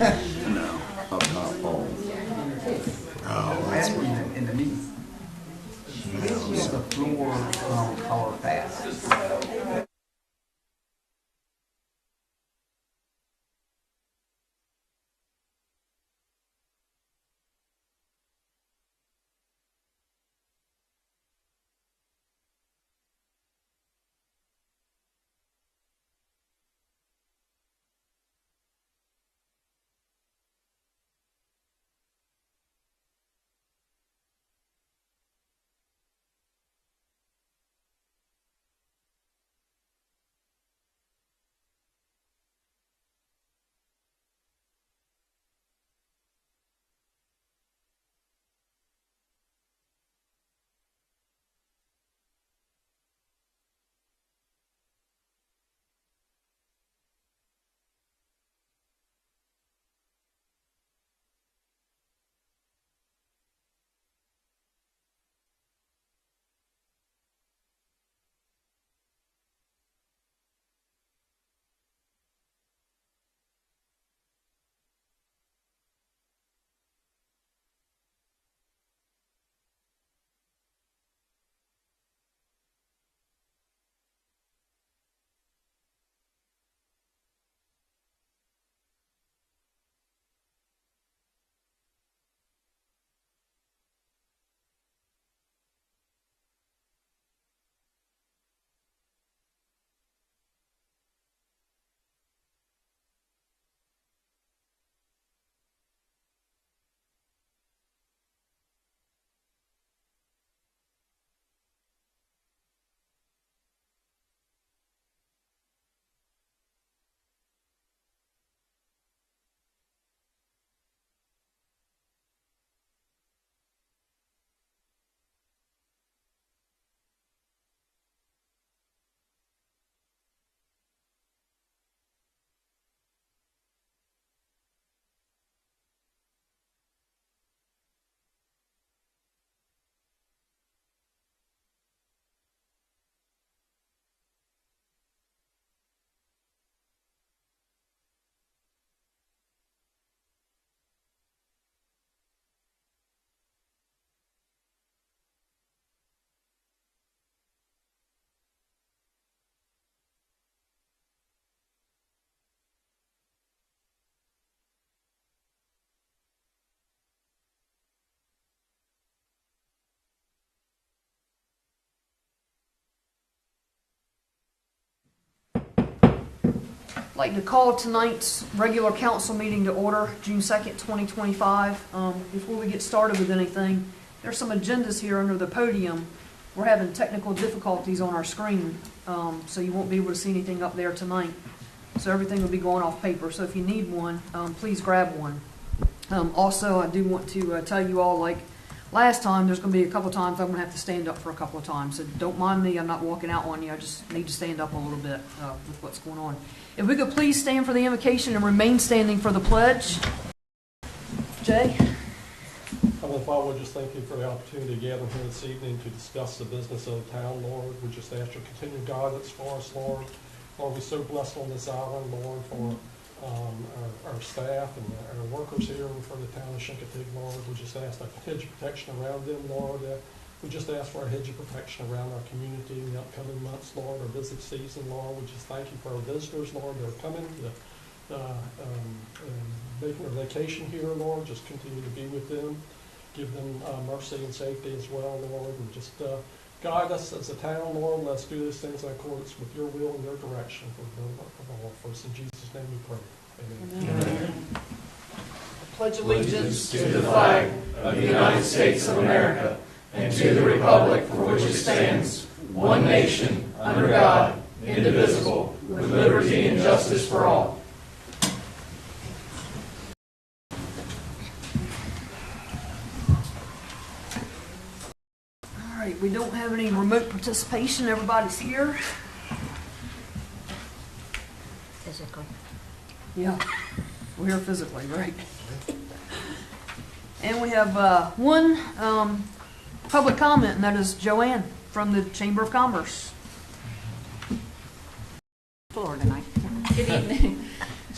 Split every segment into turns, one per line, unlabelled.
No, up top. Oh,
That's in the knee. It's the floor collar pass.
I'd like to call tonight's regular council meeting to order, June 2nd, 2025. Before we get started with anything, there's some agendas here under the podium. We're having technical difficulties on our screen, so you won't be able to see anything up there tonight. So everything will be going off paper. So if you need one, please grab one. Also, I do want to tell you all, like last time, there's going to be a couple times I'm going to have to stand up for a couple of times. So don't mind me. I'm not walking out on you. I just need to stand up a little bit with what's going on. If we could please stand for the invocation and remain standing for the pledge. Jay?
Heavenly Father, we just thank you for the opportunity to gather here this evening to discuss the business of the town, Lord. We just ask your continued guidance for us, Lord. Lord, we're so blessed on this island, Lord, for our staff and our workers here for the town of Chincoteague, Lord. We just ask a hedge of protection around them, Lord. We just ask for a hedge of protection around our community in the upcoming months, Lord, our visit season, Lord. We just thank you for our visitors, Lord, that are coming, making their vacation here, Lord. Just continue to be with them. Give them mercy and safety as well, Lord. And just guide us as a town, Lord. Let's do these things in accordance with your will and your direction for the good of all. For us in Jesus' name we pray. Amen.
Amen. Pledge allegiance
to the flag of the United States of America and to the republic for which it stands, one nation, under God, indivisible, with liberty and justice for all.
All right, we don't have any remote participation. Everybody's here.
Physically.
Yeah, we're here physically, right? And we have one public comment, and that is Joanne from the Chamber of Commerce.
Floor tonight.
Good evening.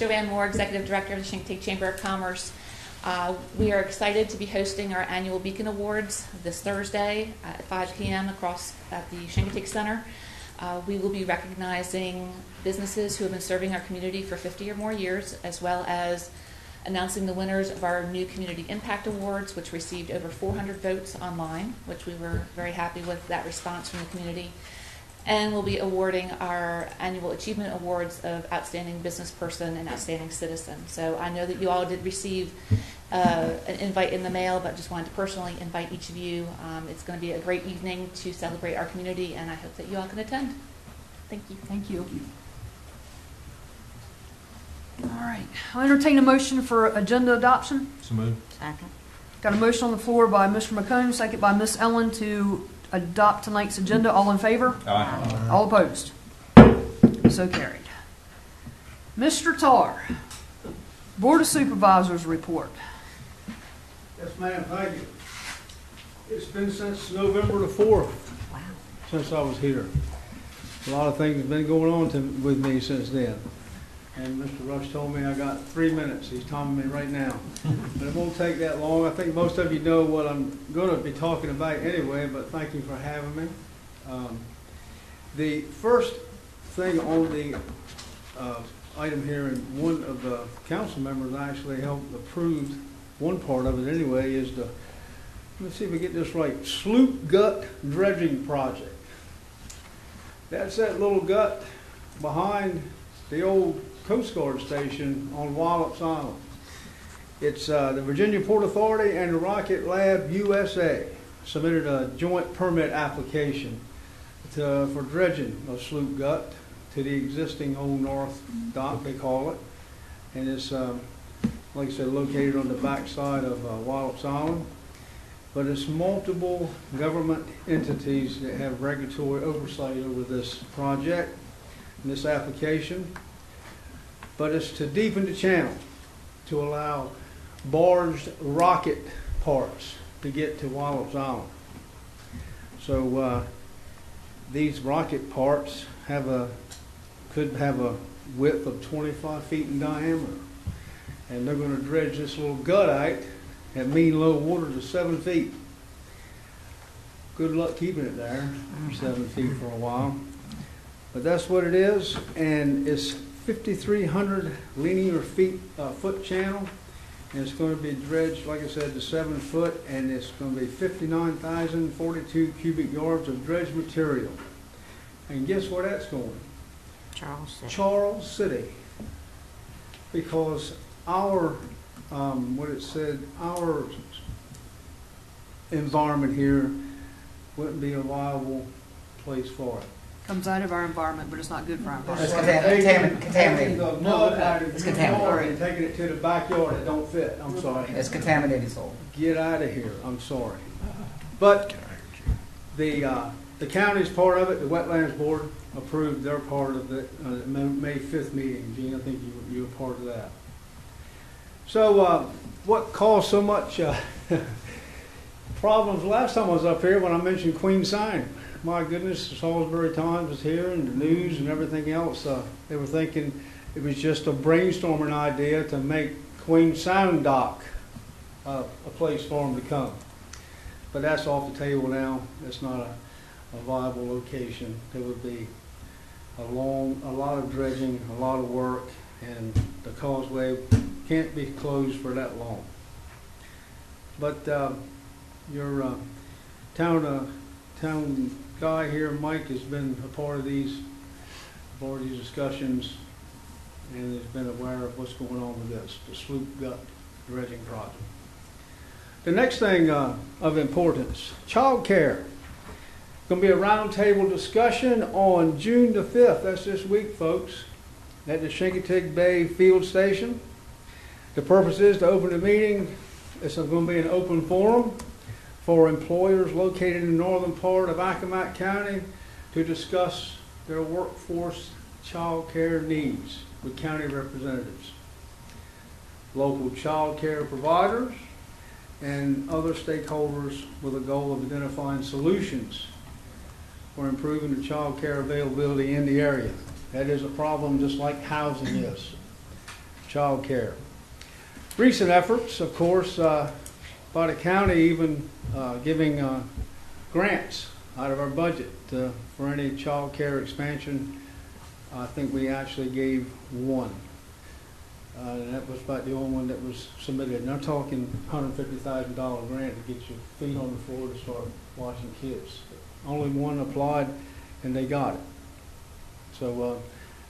Joanne Moore, Executive Director of the Chincoteague Chamber of Commerce. We are excited to be hosting our annual Beacon Awards this Thursday at 5 p.m. across at the Chincoteague Center. We will be recognizing businesses who have been serving our community for 50 or more years, as well as announcing the winners of our new Community Impact Awards, which received over 400 votes online, which we were very happy with that response from the community. And we'll be awarding our annual Achievement Awards of Outstanding Business Person and Outstanding Citizen. So I know that you all did receive an invite in the mail, but just wanted to personally invite each of you. It's going to be a great evening to celebrate our community, and I hope that you all can attend. Thank you.
Thank you. All right. I'll entertain a motion for agenda adoption.
So moved.
Second.
Got a motion on the floor by Mr. McComb, second by Miss Ellen to adopt tonight's agenda. All in favor?
Aye.
All opposed? So carried. Mr. Tarr, Board of Supervisors report.
Yes, ma'am, thank you. It's been since November the 4th
Wow.
since I was here. A lot of things have been going on with me since then. And Mr. Rush told me I got 3 minutes. He's timing me right now. But it won't take that long. I think most of you know what I'm going to be talking about anyway, but thank you for having me. The first thing on the item here, and one of the council members actually helped approve one part of it anyway, is the, let's see if we get this right, Sloop Gut Dredging Project. That's that little gut behind the old Coast Guard station on Wallops Island. It's the Virginia Port Authority and the Rocket Lab USA submitted a joint permit application for dredging of Sloop Gut to the existing Old North dock, they call it. And it's, like I said, located on the backside of Wallops Island. But it's multiple government entities that have regulatory oversight over this project and this application. But it's to deepen the channel to allow barged rocket parts to get to Wallops Island. So these rocket parts could have a width of 25 feet in diameter. And they're going to dredge this little gutite at mean low water to 7 feet. Good luck keeping it there for 7 feet for a while. But that's what it is, and it's 5,300 linear foot channel, and it's going to be dredged, like I said, to 7 foot, and it's going to be 59,042 cubic yards of dredged material. And guess where that's going?
Charles City.
Charles City. Because our our environment here wouldn't be a viable place for it.
Comes out of our environment, but it's not good for our environment.
It's contaminated.
The mud out of
It's
your
contaminated.
yard and taking it to the backyard, it don't fit. I'm sorry.
It's contaminated soil.
Get out of here. I'm sorry. But the county's part of it. The Wetlands Board approved their part of it May 5th meeting. Gene, I think you were part of that. So what caused so much problems last time I was up here when I mentioned Queen Sign? My goodness, the Salisbury Times was here and the news and everything else. They were thinking it was just a brainstorming idea to make Queen Sound Dock a place for them to come. But that's off the table now. It's not a viable location. There would be a lot of dredging, a lot of work, and the causeway can't be closed for that long. But your town guy here, Mike, has been a part of these discussions and has been aware of what's going on with this, the Sloop Gut dredging project. The next thing of importance, child care. Going to be a roundtable discussion on June the 5th. That's this week, folks, at the Chincoteague Bay Field Station. The purpose is to open the meeting. It's going to be an open forum for employers located in the northern part of Accomack County to discuss their workforce child care needs with county representatives, local child care providers, and other stakeholders with a goal of identifying solutions for improving the child care availability in the area. That is a problem just like housing is. child care. Recent efforts, of course, by the county even giving grants out of our budget for any child care expansion. I think we actually gave one. And that was about the only one that was submitted. And they're talking $150,000 grant to get your feet on the floor to start watching kids. Only one applied and they got it. So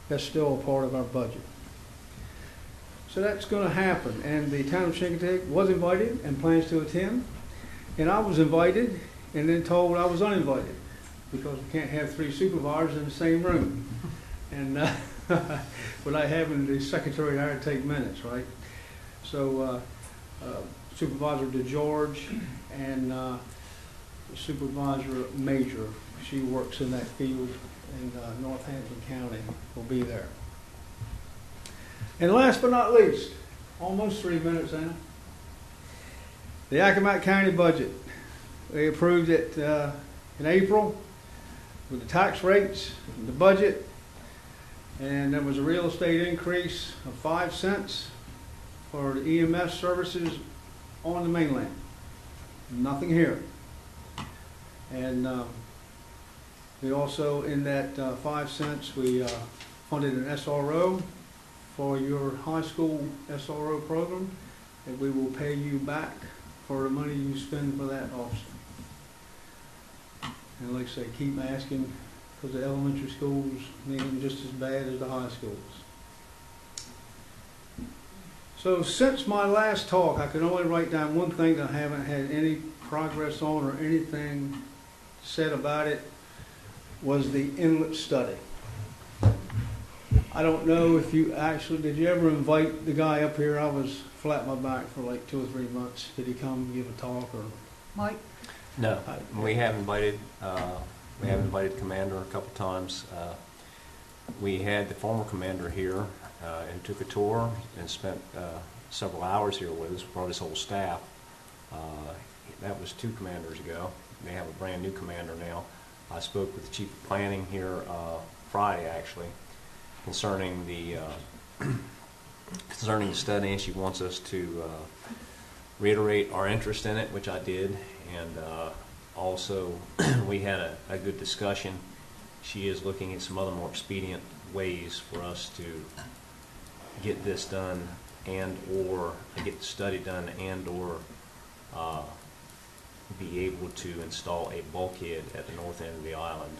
that's still a part of our budget. So that's going to happen. And the town of Chincoteague was invited and plans to attend. And I was invited and then told I was uninvited because we can't have 3 supervisors in the same room. And without having the secretary there to take minutes, right? So Supervisor DeGeorge and Supervisor Major, she works in that field in Northampton County, will be there. And last but not least, almost 3 minutes, Anna. The Accomack County budget. They approved it in April with the tax rates, the budget, and there was a real estate increase of 5 cents for the EMS services on the mainland. Nothing here. And we also, in that 5 cents, we funded an SRO for your high school SRO program, and we will pay you back for the money you spend for that also. And like I say, keep asking, because the elementary schools need them just as bad as the high schools. So since my last talk, I could only write down one thing that I haven't had any progress on or anything said about it, was the inlet study. I don't know if you actually, did you ever invite the guy up here? I was flat my back for like 2 or 3 months. Did he come give a talk or?
Mike?
No, we have invited Commander a couple times. We had the former commander here and took a tour and spent several hours here with us, brought his whole staff. That was 2 commanders ago. They have a brand new commander now. I spoke with the chief of planning here Friday, actually, concerning the study, and she wants us to reiterate our interest in it, which I did, and also we had a good discussion. She is looking at some other more expedient ways for us to get this done and or get the study done and or be able to install a bulkhead at the north end of the island.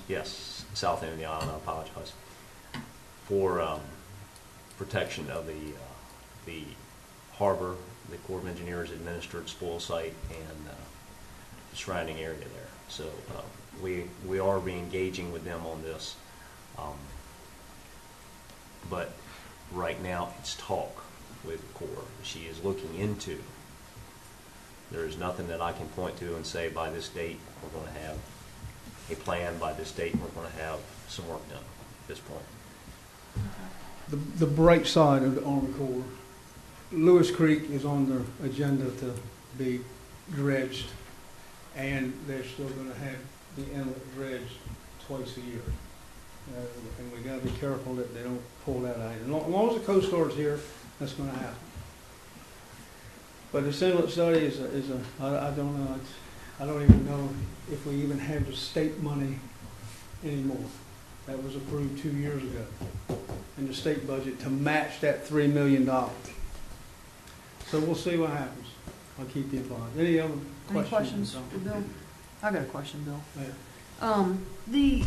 Yes, south end of the island, I apologize. For protection of the harbor, the Corps of Engineers administered spoil site, and the surrounding area there. So we are re-engaging with them on this. But right now it's talk with the Corps. She is looking into. There is nothing that I can point to and say by this date we're going to have a plan, by this date we're going to have some work done at this point.
The bright side of the Army Corps, Lewis Creek is on their agenda to be dredged, and they're still going to have the inlet dredged twice a year. And we got to be careful that they don't pull that out. As long as the Coast Guard's here, that's going to happen. But this inlet study is a I don't know. I don't even know if we even have the state money anymore. That was approved 2 years ago in the state budget to match that $3 million. So we'll see what happens. I'll keep you advised. Any other questions?
Any questions for Bill? I got a question, Bill.
Yeah.
The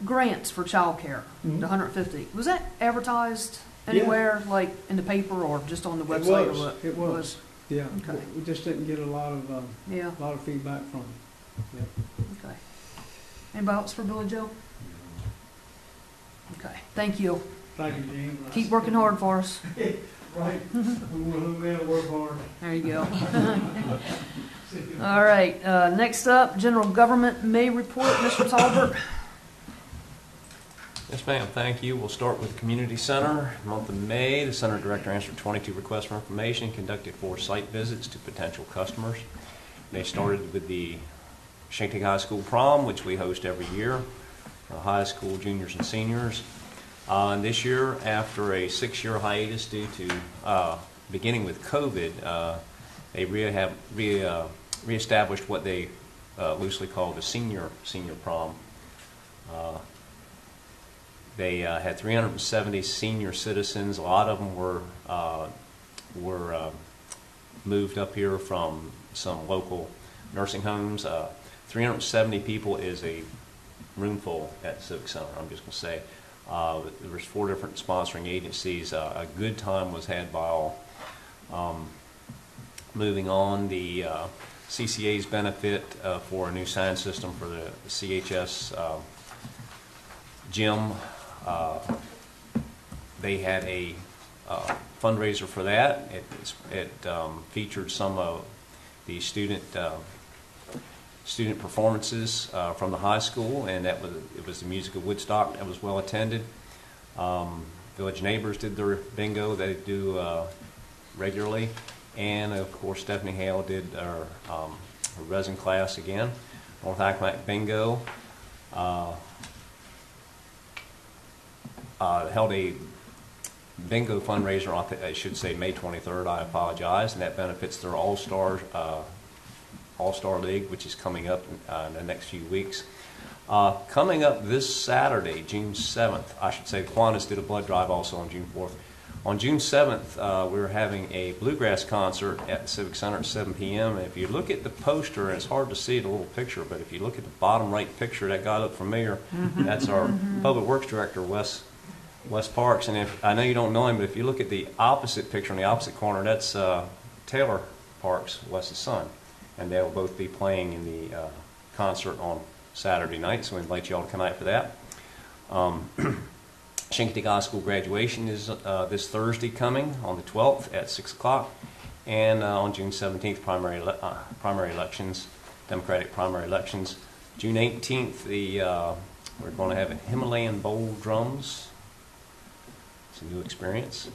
grants for childcare,
Mhm.
the 150, was that advertised anywhere, like in the paper or just on the
It
website?
was.
Or what?
It was. Yeah.
Okay.
We just didn't get a lot of
Yeah.
feedback from it. Yeah.
Okay. Anybody else for Billy Joe? Okay. Thank you.
Thank you, Gene.
Keep working hard for us.
Right. We gotta work hard.
There you go. All right. Next up, general government May report. Mr. Talbert.
Yes, ma'am. Thank you. We'll start with the Community Center. Month of May, the Center Director answered 22 requests for information, conducted 4 site visits to potential customers. They started with the Chincoteague High School Prom, which we host every year, high school juniors and seniors.
And this year, after a 6-year hiatus due to beginning with COVID, they reestablished what they loosely called the senior prom. They had 370 senior citizens. A lot of them were moved up here from some local nursing homes. 370 people is a room full at Civic Center. I'm just going to say there was 4 different sponsoring agencies. A good time was had by all. Moving on, the CCA's benefit for a new sound system for the CHS gym. They had a fundraiser for that. It featured some of the student performances from the high school, and it was the Music of Woodstock that was well attended. Village Neighbors did their bingo. They do regularly. And, of course, Stephanie Hale did her resin class again. North Accomack Bingo held a bingo fundraiser on, I should say, May 23rd. I apologize. And that benefits their All-Star League, which is coming up in the next few weeks. Coming up this Saturday, June 7th, I should say, Kiwanis did a blood drive also on June 4th. On June 7th, we're having a bluegrass concert at the Civic Center at 7 p.m. And if you look at the poster, and it's hard to see the little picture, but if you look at the bottom right picture, that guy looked familiar. That's our Public Works Director, Wes Parks. And if I know you don't know him, but if you look at the opposite picture in the opposite corner, that's Taylor Parks, Wes's son. And they'll both be playing in the concert on Saturday night, so we invite you all to come out for that. Chincoteague High School graduation is this Thursday coming on the 12th at 6 o'clock. And on June 17th, primary elections, Democratic primary elections. June 18th, we're going to have a Himalayan Bowl drums. It's a new experience.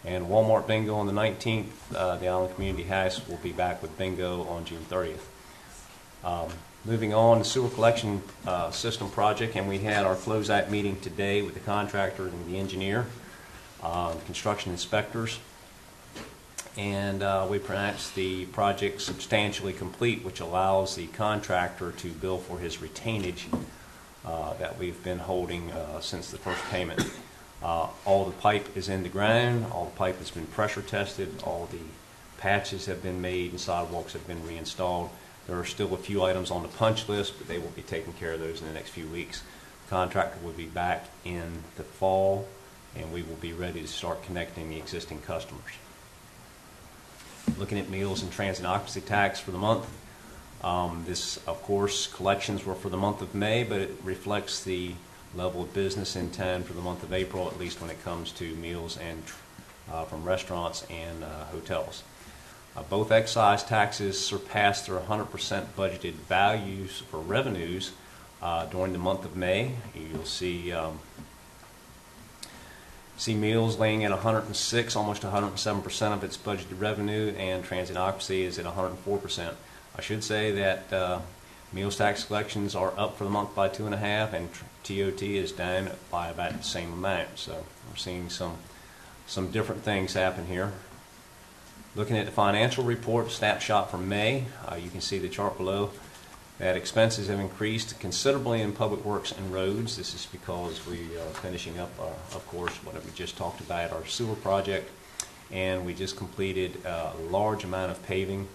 And Walmart Bingo on the 19th. The Island Community House will be back with bingo on June 30th. Moving on, the sewer collection system project, and we had our closeout meeting today with the contractor and the engineer, construction inspectors, and we pronounced the project substantially complete, which allows the contractor to bill for his retainage that we've been holding since the first payment. All the pipe is in the ground, all the pipe has been pressure tested, all the patches have been made, and sidewalks have been reinstalled. There are still a few items on the punch list, but they will be taking care of those in the next few weeks. The contractor will be back in the fall, and we will be ready to start connecting the existing customers. Looking at meals and transit occupancy tax for the month. This, of course, collections were for the month of May, but it reflects the level of business in town for the month of April, at least when it comes to meals and from restaurants and hotels. Both excise taxes surpassed their 100% budgeted values for revenues during the month of May. You'll see meals laying at 106, almost 107% of its budgeted revenue, and transit occupancy is at 104%. I should say that meals tax collections are up for the month by 2.5%, and TOT is down by about the same amount. So we're seeing some different things happen here. Looking at the financial report, snapshot from May, you can see the chart below that expenses have increased considerably in public works and roads. This is because we are finishing up, of course, what we just talked about, our sewer project, and we just completed a large amount of paving.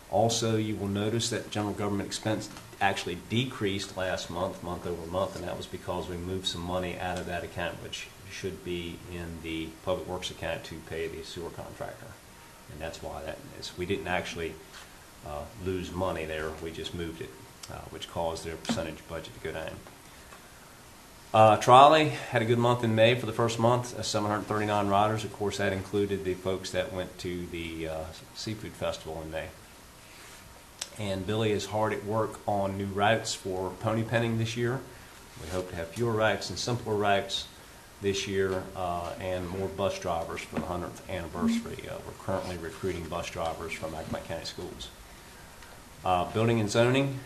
Also, you will notice that general government expense actually decreased last month over month, and that was because we moved some money out of that account, which should be in the public works account to pay the sewer contractor. And that's why that is. We didn't actually lose money there, we just moved it, which caused their percentage budget to go down. Trolley had a good month in May for the first month, 739 riders. Of course, that included the folks that went to the seafood festival in May. And Billy is hard at work on new routes for pony penning this year. We hope to have fewer routes and simpler routes this year, and more bus drivers for the 100th anniversary. We're currently recruiting bus drivers from Accomack County Schools. Building and zoning.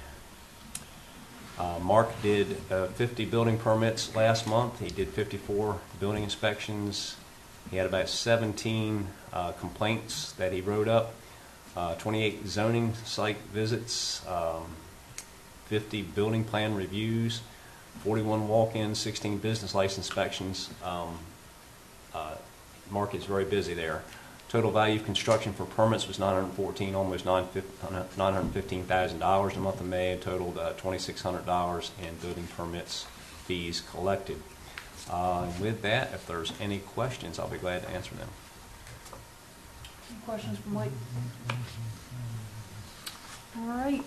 Mark did 50 building permits last month. He did 54 building inspections. He had about 17 complaints that he wrote up, 28 zoning site visits, 50 building plan reviews, 41 walk-ins, 16 business license inspections. Mark is very busy there. Total value of construction for permits was $914, almost $915,000 in the month of May, and totaled $2,600 in building permits fees collected. With that, if there's any questions, I'll be glad to answer them.
Any questions from Mike? All right,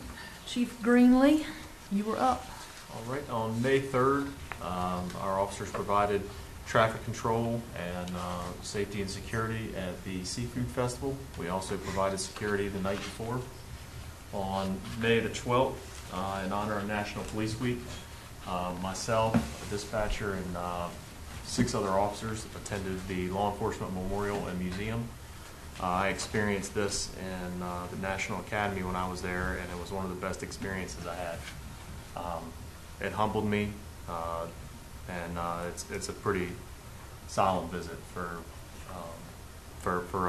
Chief Greenlee, you were up.
All right, on May 3rd, our officers provided traffic control and safety and security at the Seafood Festival. We also provided security the night before. On May the 12th, in honor of National Police Week, myself, a dispatcher, and 6 other officers attended the Law Enforcement Memorial and Museum. I experienced this in the National Academy when I was there, and it was one of the best experiences I had. It humbled me, and it's a pretty solemn visit for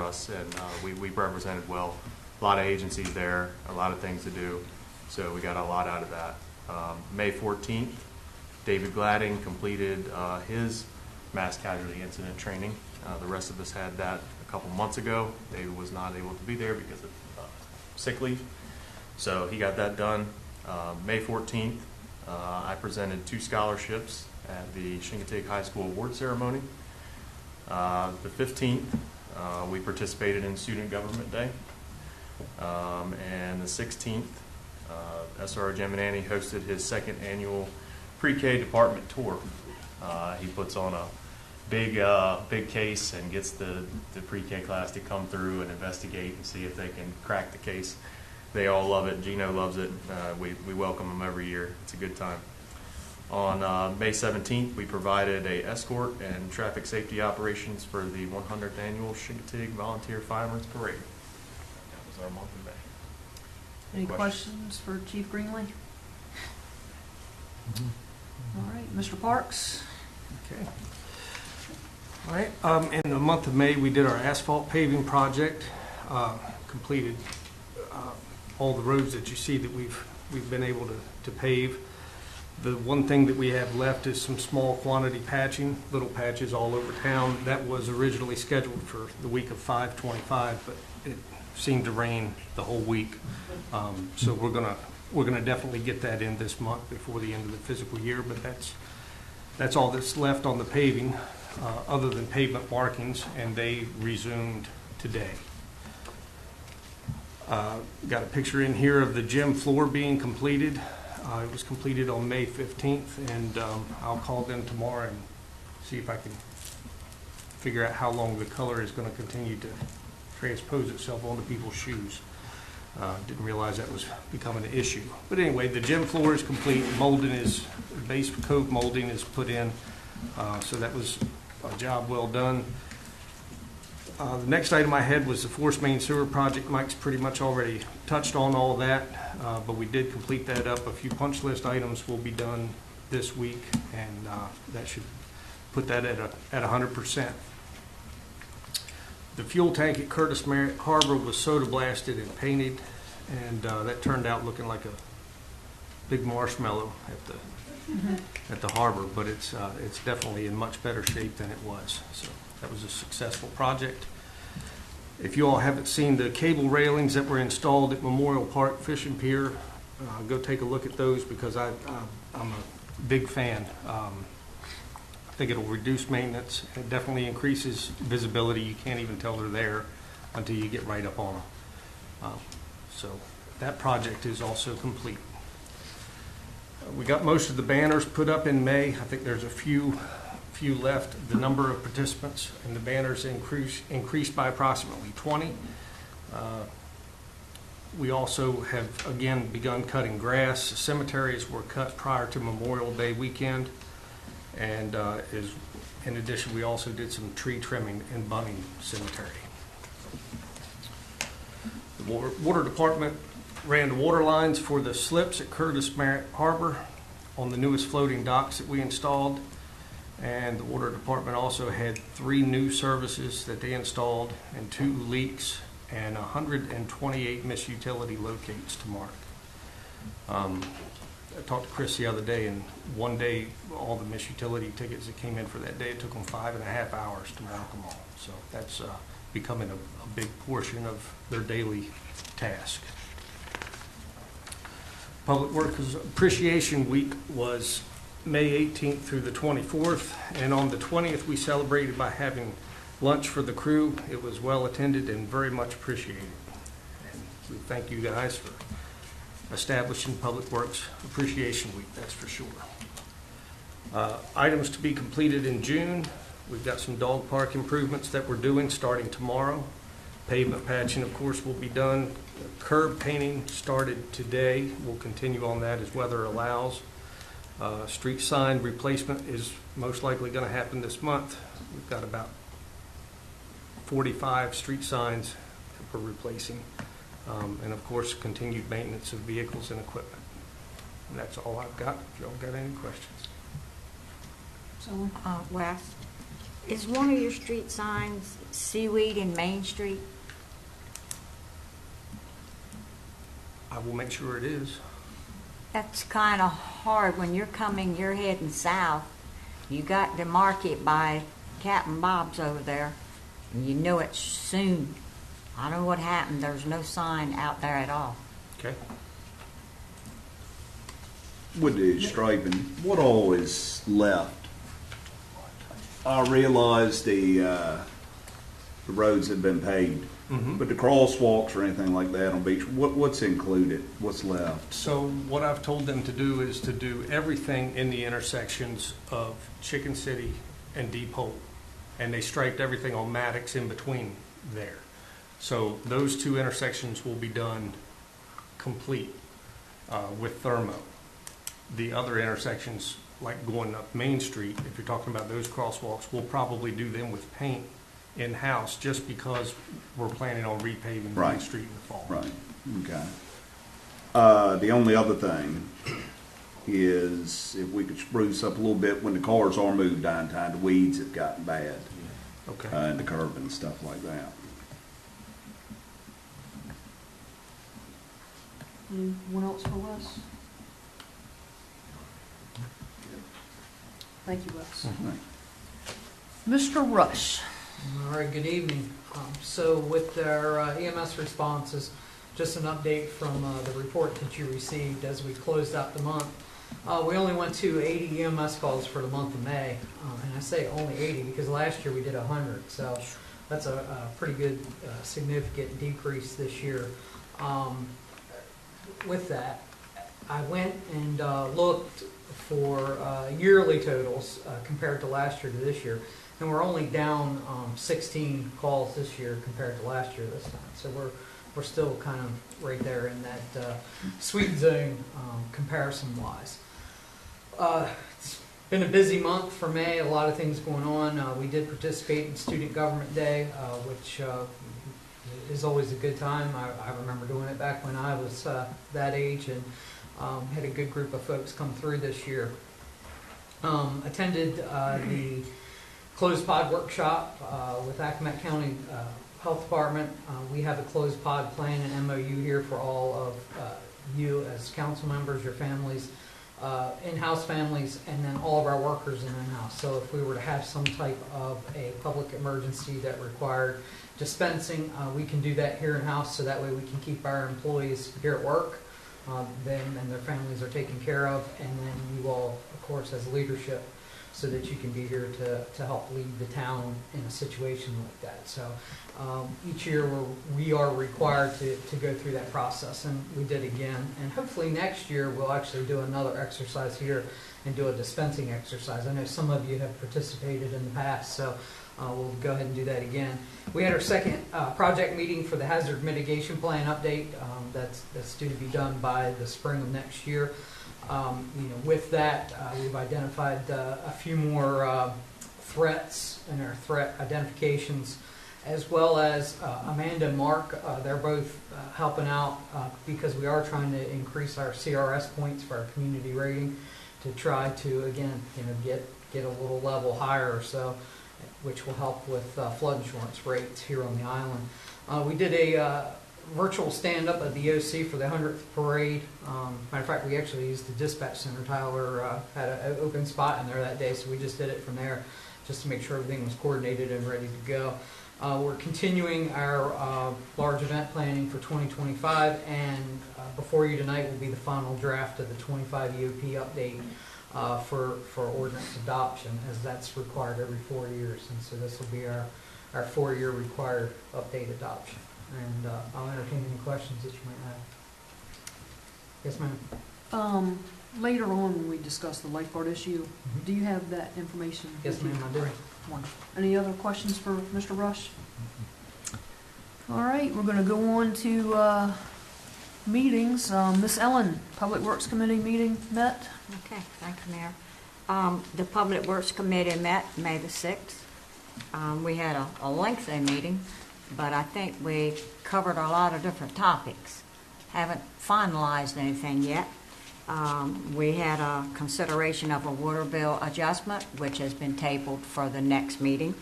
us, and we represented well. A lot of agencies there, a lot of things to do, so we got a lot out of that. May 14th, David Gladding completed his mass casualty incident training. The rest of us had that a couple months ago. David was not able to be there because of sick leave, so he got that done. May 14th, I presented 2 scholarships at the Chincoteague High School award ceremony. The 15th, we participated in Student Government Day. And the 16th, SR Geminani hosted his 2nd annual pre-K department tour. He puts on a big case and gets the pre-K class to come through and investigate and see if they can crack the case. They all love it. Gino loves it. We welcome them every year. It's a good time. On May 17th, we provided a escort and traffic safety operations for the 100th annual Chincoteague Volunteer Firemen's Parade. That was our month of May.
Any questions for Chief Greenlee? All right, Mr. Parks.
Okay. All right. In the month of May, we did our asphalt paving project. Completed all the roads that you see that we've been able to pave. The one thing that we have left is some small quantity patching, little patches all over town. That was originally scheduled for the week of 5/25, but it seemed to rain the whole week. So we're gonna definitely get that in this month before the end of the fiscal year. But that's all that's left on the paving, other than pavement markings, and they resumed today. Got a picture in here of the gym floor being completed. It was completed on May 15th, and I'll call them tomorrow and see if I can figure out how long the color is going to continue to transpose itself onto people's shoes. Didn't realize that was becoming an issue. But anyway, the gym floor is complete. Base coat molding is put in, so that was a job well done. The next item I had was the Force Main Sewer Project. Mike's pretty much already touched on all that, but we did complete that up. A few punch list items will be done this week, and that should put that at 100%. The fuel tank at Curtis Merritt Harbor was soda blasted and painted, and that turned out looking like a big marshmallow at the harbor, but it's definitely in much better shape than it was. So that was a successful project. If you all haven't seen the cable railings that were installed at Memorial Park Fishing Pier, go take a look at those, because I'm a big fan. I think it'll reduce maintenance. It definitely increases visibility. You can't even tell they're there until you get right up on them. So that project is also complete. We got most of the banners put up in May. I think there's a few left. The number of participants and the banners increased by approximately 20. We also have again begun cutting grass. Cemeteries were cut prior to Memorial Day weekend, and in addition, we also did some tree trimming in Bunning Cemetery. The water department ran the water lines for the slips at Curtis Merritt Harbor. on the newest floating docks that we installed. And the water department also had 3 new services that they installed and 2 leaks and 128 misutility locates to mark. I talked to Chris the other day, and one day, all the misutility tickets that came in for that day, it took them 5.5 hours to mark them all. So that's becoming a big portion of their daily task. Public Works Appreciation Week was May 18th through the 24th, and on the 20th, we celebrated by having lunch for the crew. It was well attended and very much appreciated. And we thank you guys for establishing Public Works Appreciation Week, that's for sure. Items to be completed in June. We've got some dog park improvements that we're doing starting tomorrow. Pavement patching, of course, will be done. Curb painting started today. We'll continue on that as weather allows. Street sign replacement is most likely going to happen this month. We've got about 45 street signs that we're replacing. And of course, continued maintenance of vehicles and equipment. And that's all I've got. If y'all got any questions.
So,
Wes, is one of your street signs Seaweed in Main Street?
I will make sure it is.
That's kind of hard when you're heading south. You got to mark it by Captain Bob's over there, and you know it soon. I don't know what happened. There's no sign out there at all.
Okay.
With the striping, what all is left? I realize the roads have been paved, but the crosswalks or anything like that on beach, what's included? What's left?
So what I've told them to do is to do everything in the intersections of Chicken City and Deep Hole. And they striped everything on Maddox in between there. So those 2 intersections will be done complete with thermo. The other intersections, like going up Main Street, if you're talking about those crosswalks, we'll probably do them with paint in-house just because we're planning on repaving Main Street in the fall.
Right, okay. The only other thing is if we could spruce up a little bit when the cars are moved downtown, the weeds have gotten bad.
Okay.
And the curb and stuff like that.
anyone else for Wes? Thank you, Wes. Mr. Rush.
All right, good evening. So with our EMS responses, just an update from the report that you received as we closed out the month. We only went to 80 EMS calls for the month of May, and I say only 80 because last year we did 100, so that's a pretty good, significant decrease this year. With that, I went and looked for yearly totals compared to last year to this year, and we're only down 16 calls this year compared to last year this time. So we're still kind of right there in that sweet zone comparison-wise. It's been a busy month for May, a lot of things going on. We did participate in Student Government Day, which is always a good time. I remember doing it back when I was that age, and had a good group of folks come through this year. Attended the closed pod workshop with Accomack County Health Department. We have a closed pod plan and MOU here for all of you as council members, your families, in-house families, and then all of our workers in-house. So if we were to have some type of a public emergency that required dispensing, we can do that here in-house, so that way we can keep our employees here at work, them and their families are taken care of, and then you all, of course, as leadership, so that you can be here to help lead the town in a situation like that. So each year we are required to go through that process, and we did again. And hopefully next year we'll actually do another exercise here and do a dispensing exercise. I know some of you have participated in the past, so we'll go ahead and do that again. We had our second project meeting for the hazard mitigation plan update. That's due to be done by the spring of next year. With that, we've identified a few more threats in our threat identifications, as well as Amanda and Mark. They're both helping out because we are trying to increase our CRS points for our community rating. to try to, again, get a little level higher or so, which will help with flood insurance rates here on the island. We did a virtual stand-up at the OC for the 100th parade. Matter of fact, we actually used the dispatch center. Tyler had an open spot in there that day, so we just did it from there just to make sure everything was coordinated and ready to go. We're continuing our large event planning for 2025, and before you tonight will be the final draft of the 25 EOP update for ordinance adoption, as that's required every 4 years. And so this will be our 4-year required update adoption. And I'll entertain any questions that you might have. Yes, ma'am.
Later on, when we discuss the lifeguard issue, do you have that information?
Yes, ma'am, I do.
Wonderful. Any other questions for Mr. Rush? All right, we're going to go on to meetings. Miss Ellen, Public Works Committee meeting met.
Okay, thank you, Mayor. The Public Works Committee met May the 6th. We had a lengthy meeting, but I think we covered a lot of different topics. Haven't finalized anything yet. We had a consideration of a water bill adjustment, which has been tabled for the next meeting.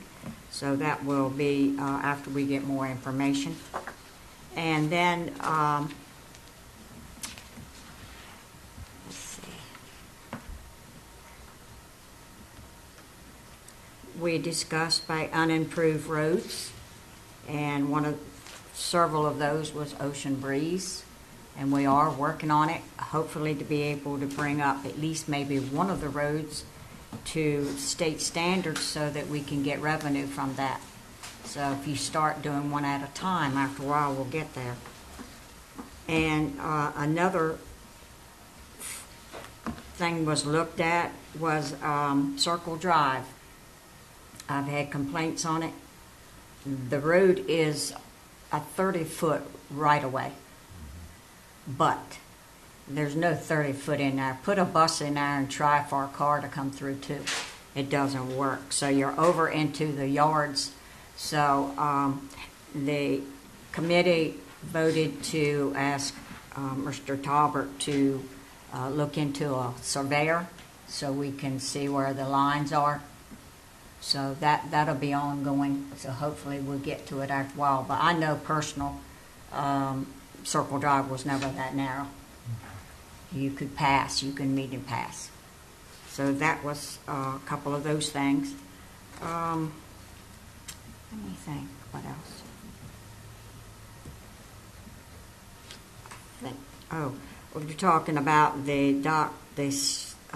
So that will be after we get more information. And then, let's see. We discussed by unimproved roads, and several of those was Ocean Breeze. And we are working on it, hopefully to be able to bring up at least maybe one of the roads to state standards so that we can get revenue from that. So if you start doing one at a time, after a while we'll get there. And another thing was looked at was Circle Drive. I've had complaints on it. The road is a 30-foot right-of-way. But there's no 30-foot in there. Put a bus in there and try for a car to come through too. It doesn't work. So you're over into the yards. So the committee voted to ask Mr. Talbert to look into a surveyor so we can see where the lines are. So that'll be ongoing. So hopefully we'll get to it after a while. But I know Circle Drive was never that narrow. You could pass, you can meet and pass. So that was a couple of those things. Let me think, what else? We were talking about the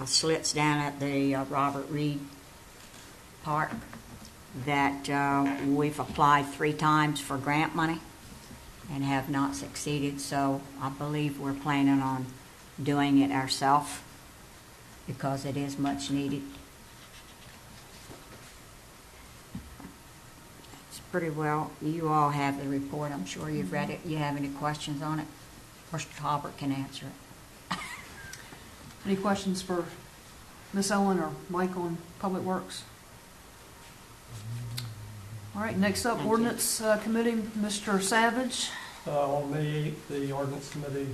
slits down at the Robert Reed Park that we've applied 3 times for grant money and have not succeeded, so I believe we're planning on doing it ourselves because it is much needed. It's pretty well, you all have the report, I'm sure you've read it. You have any questions on it? Mr. Talbert can answer it.
Any questions for Miss Ellen or Mike on Public Works? All right, next up, Ordinance Committee, Mr. Savage.
On May 8th, the Ordinance Committee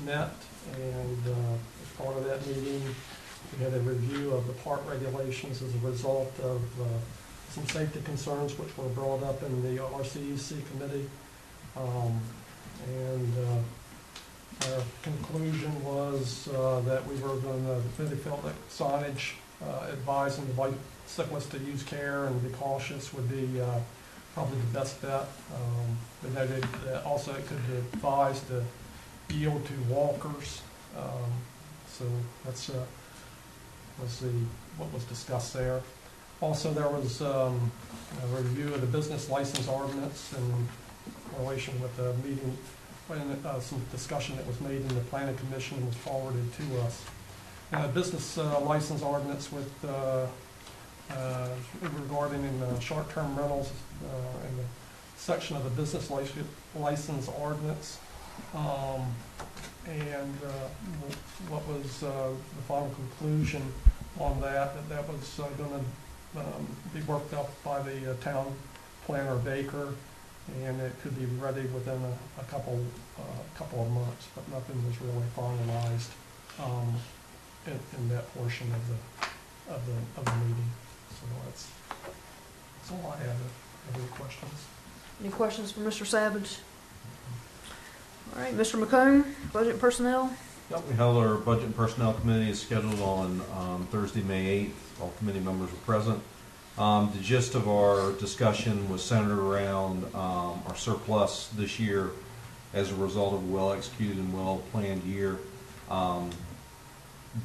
met, and as part of that meeting, we had a review of the park regulations as a result of some safety concerns which were brought up in the RCEC committee. Our conclusion was that we were going to, the committee felt that signage advising the bicyclists to use care and be cautious would be probably the best bet. But noted that also it could advise to yield to walkers. So that's what was discussed there. Also, there was a review of the business license ordinance in relation with the meeting, when some discussion that was made in the planning commission was forwarded to us. Business license ordinance with regarding in short-term rentals in the section of the business license ordinance. What was the final conclusion on that was going to be worked up by the town planner Baker, and it could be ready within a couple of months, but nothing was really finalized. in that portion of the meeting. So that's all I have. Any questions?
Any questions for Mr. Savage? All right, Mr. McComb, Budget and Personnel.
Yep, we held our Budget and Personnel Committee is scheduled on Thursday, May 8th. All committee members were present. The gist of our discussion was centered around our surplus this year as a result of a well-executed and well-planned year.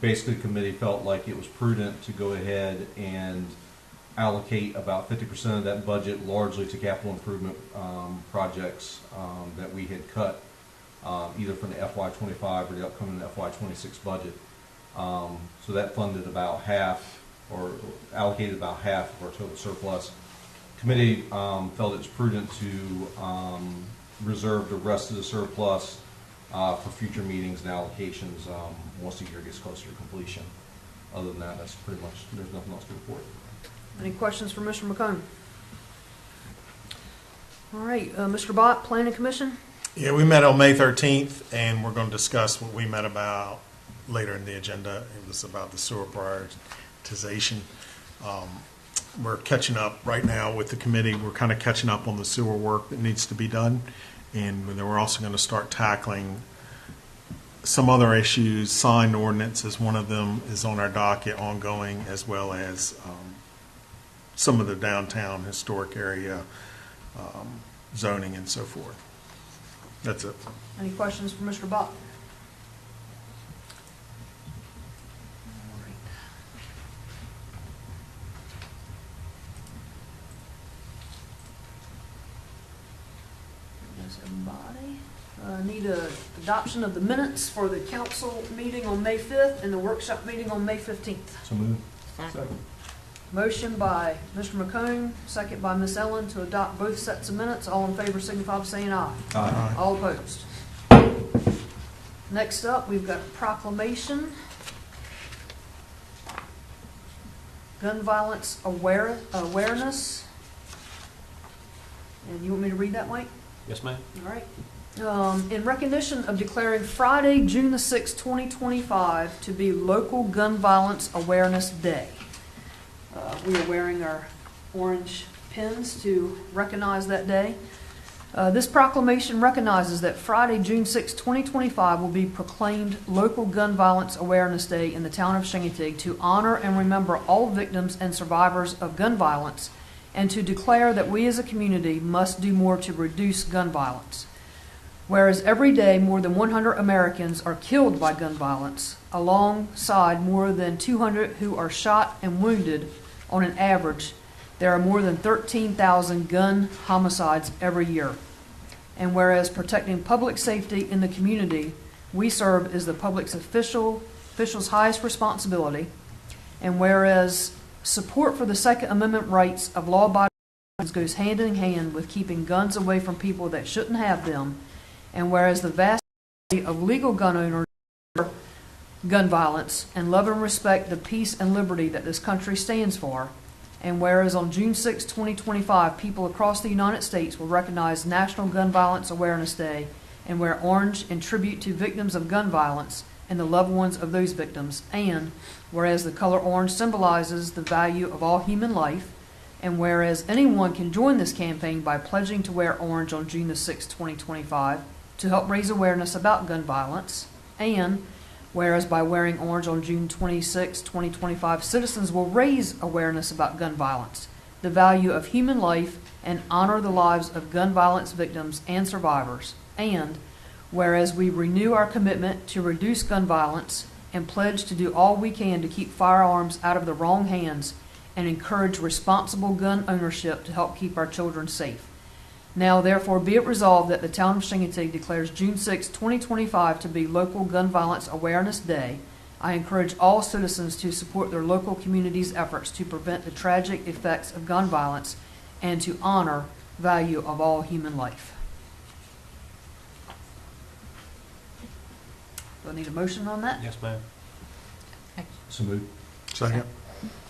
Basically, the committee felt like it was prudent to go ahead and allocate about 50% of that budget largely to capital improvement projects that we had cut either from the FY25 or the upcoming FY26 budget. So that funded about half, or allocated about half of our total surplus. Committee felt it's prudent to reserve the rest of the surplus for future meetings and allocations once the year gets closer to completion. Other than that, that's pretty much, there's nothing else to report.
Any questions for Mr. McComb? All right, Mr. Bott, Planning Commission.
Yeah, we met on May 13th, and we're going to discuss what we met about later in the agenda. It was about the sewer prioritization. We're catching up right now with the committee. We're kind of catching up on the sewer work that needs to be done, and then we're also going to start tackling some other issues. Signed ordinance is one of them, is on our docket ongoing, as well as some of the downtown historic area zoning and so forth. That's it.
Any questions for Mr. Bott? Yes, everybody. Need a adoption of the minutes for the council meeting on May 5th and the workshop meeting on May 15th.
So moved.
Second.
Motion by Mr. McComb, second by Ms. Ellen to adopt both sets of minutes. All in favor signify by saying aye.
Aye.
All opposed. Next up, we've got a proclamation. Gun violence awareness. And you want me to read that, Mike?
Yes, ma'am.
All right. In recognition of declaring Friday, June the 6th, 2025 to be Local Gun Violence Awareness Day. We are wearing our orange pins to recognize that day. This proclamation recognizes that Friday, June 6, 2025 will be proclaimed Local Gun Violence Awareness Day in the town of Shingatig to honor and remember all victims and survivors of gun violence and to declare that we as a community must do more to reduce gun violence. Whereas every day more than 100 Americans are killed by gun violence, alongside more than 200 who are shot and wounded on an average, there are more than 13,000 gun homicides every year. And whereas protecting public safety in the community we serve is the public's official's highest responsibility, and whereas support for the Second Amendment rights of law-abiding citizens goes hand in hand with keeping guns away from people that shouldn't have them, and whereas the vast majority of legal gun owners gun violence and love and respect the peace and liberty that this country stands for, and whereas on June 6, 2025, people across the United States will recognize National Gun Violence Awareness Day and wear orange in tribute to victims of gun violence and the loved ones of those victims, and whereas the color orange symbolizes the value of all human life, and whereas anyone can join this campaign by pledging to wear orange on June the 6, 2025 to help raise awareness about gun violence, and whereas by wearing orange on June 26, 2025, citizens will raise awareness about gun violence, the value of human life, and honor the lives of gun violence victims and survivors. And whereas we renew our commitment to reduce gun violence and pledge to do all we can to keep firearms out of the wrong hands and encourage responsible gun ownership to help keep our children safe. Now, therefore, be it resolved that the town of Shingatig declares June 6, 2025 to be Local Gun Violence Awareness Day. I encourage all citizens to support their local community's efforts to prevent the tragic effects of gun violence and to honor the value of all human life. Do I need a motion on that?
Yes, ma'am.
So moved.
Second.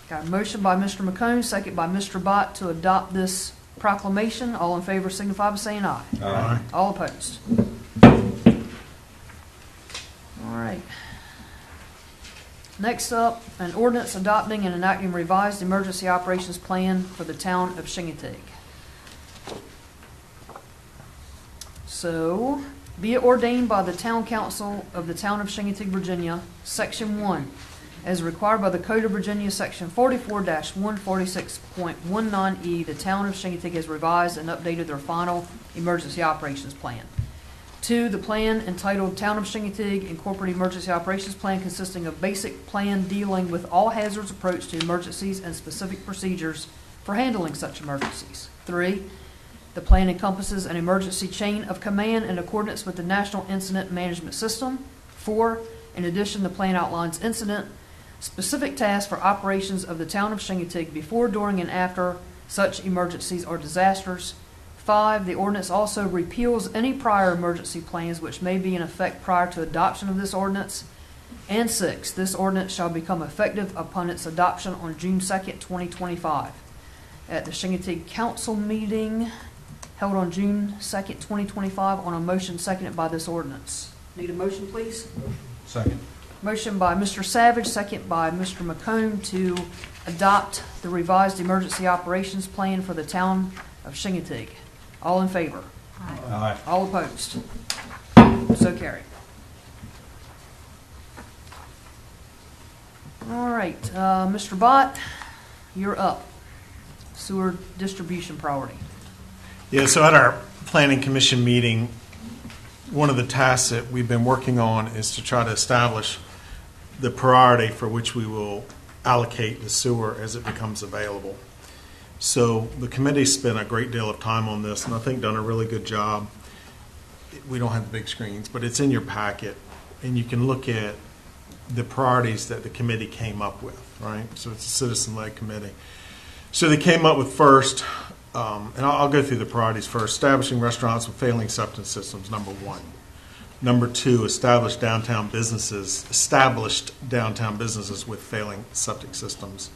Got a motion by Mr. McComb, second by Mr. Bott to adopt this proclamation. All in favor signify by saying aye.
Aye.
All opposed. All right. Next up, an ordinance adopting and enacting revised emergency operations plan for the town of Shingatig. So, be it ordained by the Town Council of the Town of Shingatig, Virginia, Section 1, as required by the Code of Virginia, Section 44-146.19E, the Town of Shingatig has revised and updated their final emergency operations plan. 2, the plan entitled Town of Shingatig Incorporated Emergency Operations Plan, consisting of basic plan dealing with all hazards approach to emergencies and specific procedures for handling such emergencies. 3, the plan encompasses an emergency chain of command in accordance with the National Incident Management System. 4, in addition, the plan outlines incident specific tasks for operations of the Town of Shingatig before, during, and after such emergencies or disasters. 5, the ordinance also repeals any prior emergency plans which may be in effect prior to adoption of this ordinance. And 6, this ordinance shall become effective upon its adoption on June 2nd, 2025. At the Shingatig Council meeting held on June 2nd, 2025, on a motion seconded by this ordinance. Need a motion, please?
Second.
Motion by Mr. Savage, second by Mr. McComb to adopt the revised emergency operations plan for the town of Shingatig. All in favor?
Aye.
All opposed? So carried. All right, Mr. Bott, you're up. Sewer distribution priority.
Yeah, so at our planning commission meeting, one of the tasks that we've been working on is to try to establish the priority for which we will allocate the sewer as it becomes available. So the committee spent a great deal of time on this, and I think done a really good job. We don't have the big screens, but it's in your packet, and you can look at the priorities that the committee came up with, right? So it's a citizen-led committee. So they came up with first, and I'll go through the priorities first. Establishing restaurants with failing septic systems, number 1. Number 2, established downtown businesses with failing septic systems.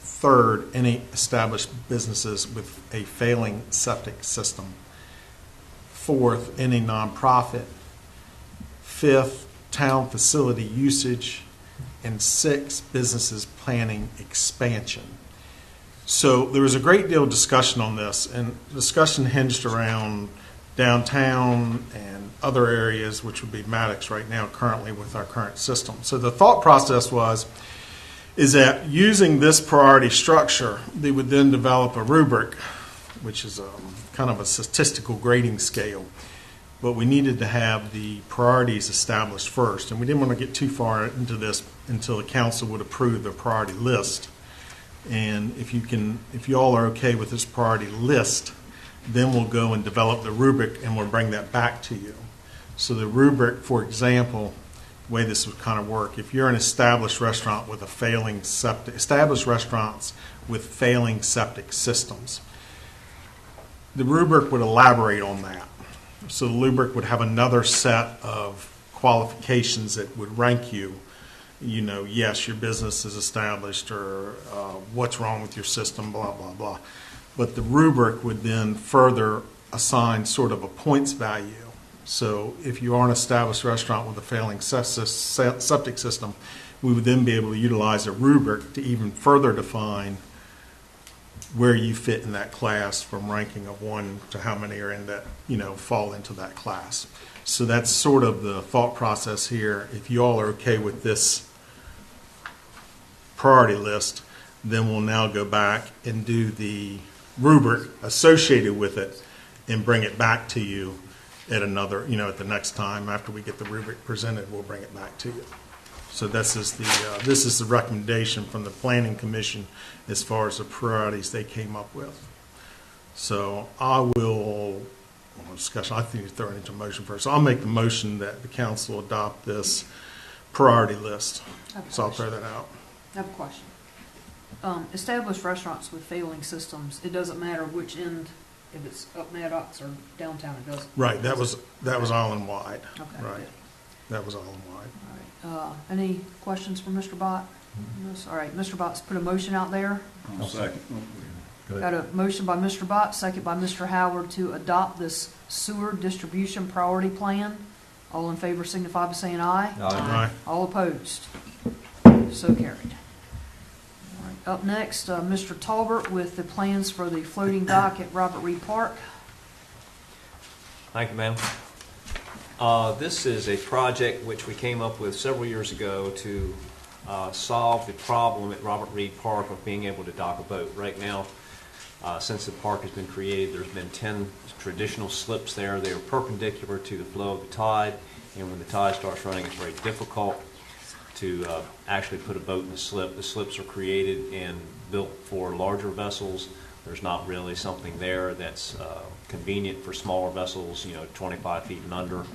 3rd, any established businesses with a failing septic system. 4th, any nonprofit. 5th, town facility usage. And 6th, businesses planning expansion. So there was a great deal of discussion on this, and discussion hinged around downtown and other areas, which would be Maddox right now currently with our current system. So the thought process is that using this priority structure, they would then develop a rubric, which is kind of a statistical grading scale. But we needed to have the priorities established first, and we didn't want to get too far into this until the council would approve the priority list. And if you all are okay with this priority list, then we'll go and develop the rubric, and we'll bring that back to you. So the rubric, for example, the way this would kind of work, if you're an established restaurant with established restaurants with failing septic systems, the rubric would elaborate on that. So the rubric would have another set of qualifications that would rank you. You know, yes, your business is established, or what's wrong with your system, blah, blah, blah. But the rubric would then further assign sort of a points value. So if you are an established restaurant with a failing septic system, we would then be able to utilize a rubric to even further define where you fit in that class, from ranking of 1 to how many are in that, fall into that class. So that's sort of the thought process here. If you all are okay with this priority list, then we'll now go back and do the rubric associated with it and bring it back to you at another, at the next time after we get the rubric presented, we'll bring it back to you. So this is the recommendation from the Planning Commission as far as the priorities they came up with. So I think you throw it into motion first. So I'll make the motion that the council adopt this priority list. So I'll throw that out.
I have a question. Established restaurants with failing systems, it doesn't matter which end, if it's up Maddox or downtown, it doesn't.
Right, that was island-wide.
Okay.
Right, that was island-wide.
All right. Any questions for Mr. Bott? All right, Mr. Bott's put a motion out there.
I'll second.
Got a motion by Mr. Bott, second by Mr. Howard to adopt this sewer distribution priority plan. All in favor signify by saying aye.
Aye.
All opposed? so carried. All right, up next, Mr. Talbert with the plans for the floating dock at Robert Reed Park.
Thank you, ma'am. This is a project which we came up with several years ago to solve the problem at Robert Reed Park of being able to dock a boat. Right now, since the park has been created, there's been 10 traditional slips there. They are perpendicular to the flow of the tide, and when the tide starts running, it's very difficult to actually put a boat in the slip. The slips are created and built for larger vessels. There's not really something there that's convenient for smaller vessels, 25 feet and under.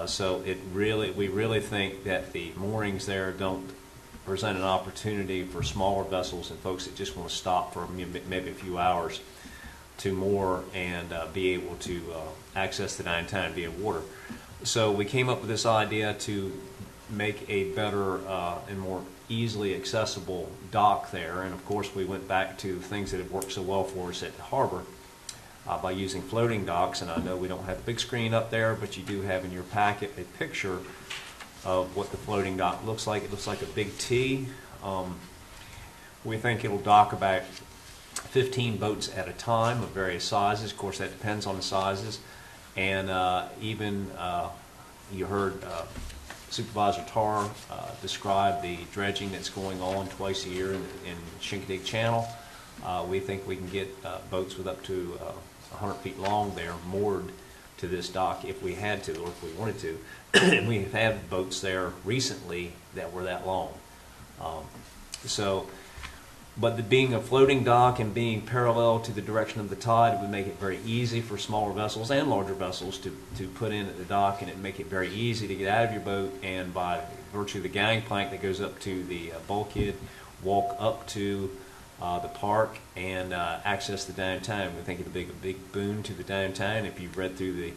So we really think that the moorings there don't present an opportunity for smaller vessels and folks that just want to stop for maybe a few hours to moor and be able to access the downtown and be in water. So we came up with this idea to make a better and more easily accessible dock there. And of course, we went back to things that have worked so well for us at the harbor by using floating docks. And I know we don't have a big screen up there, but you do have in your packet a picture of what the floating dock looks like. It looks like a big T. We think it'll dock about 15 boats at a time of various sizes. Of course, that depends on the sizes. And even you heard Supervisor Tarr describe the dredging that's going on twice a year in Chincoteague Channel. We think we can get boats with up to 100 feet long there moored to this dock if we had to or if we wanted to. And we've had boats there recently that were that long. But being a floating dock and being parallel to the direction of the tide would make it very easy for smaller vessels and larger vessels to put in at the dock, and it make it very easy to get out of your boat and by virtue of the gangplank that goes up to the bulkhead, walk up to the park and access the downtown. We think it'll be a big boon to the downtown. If you've read through the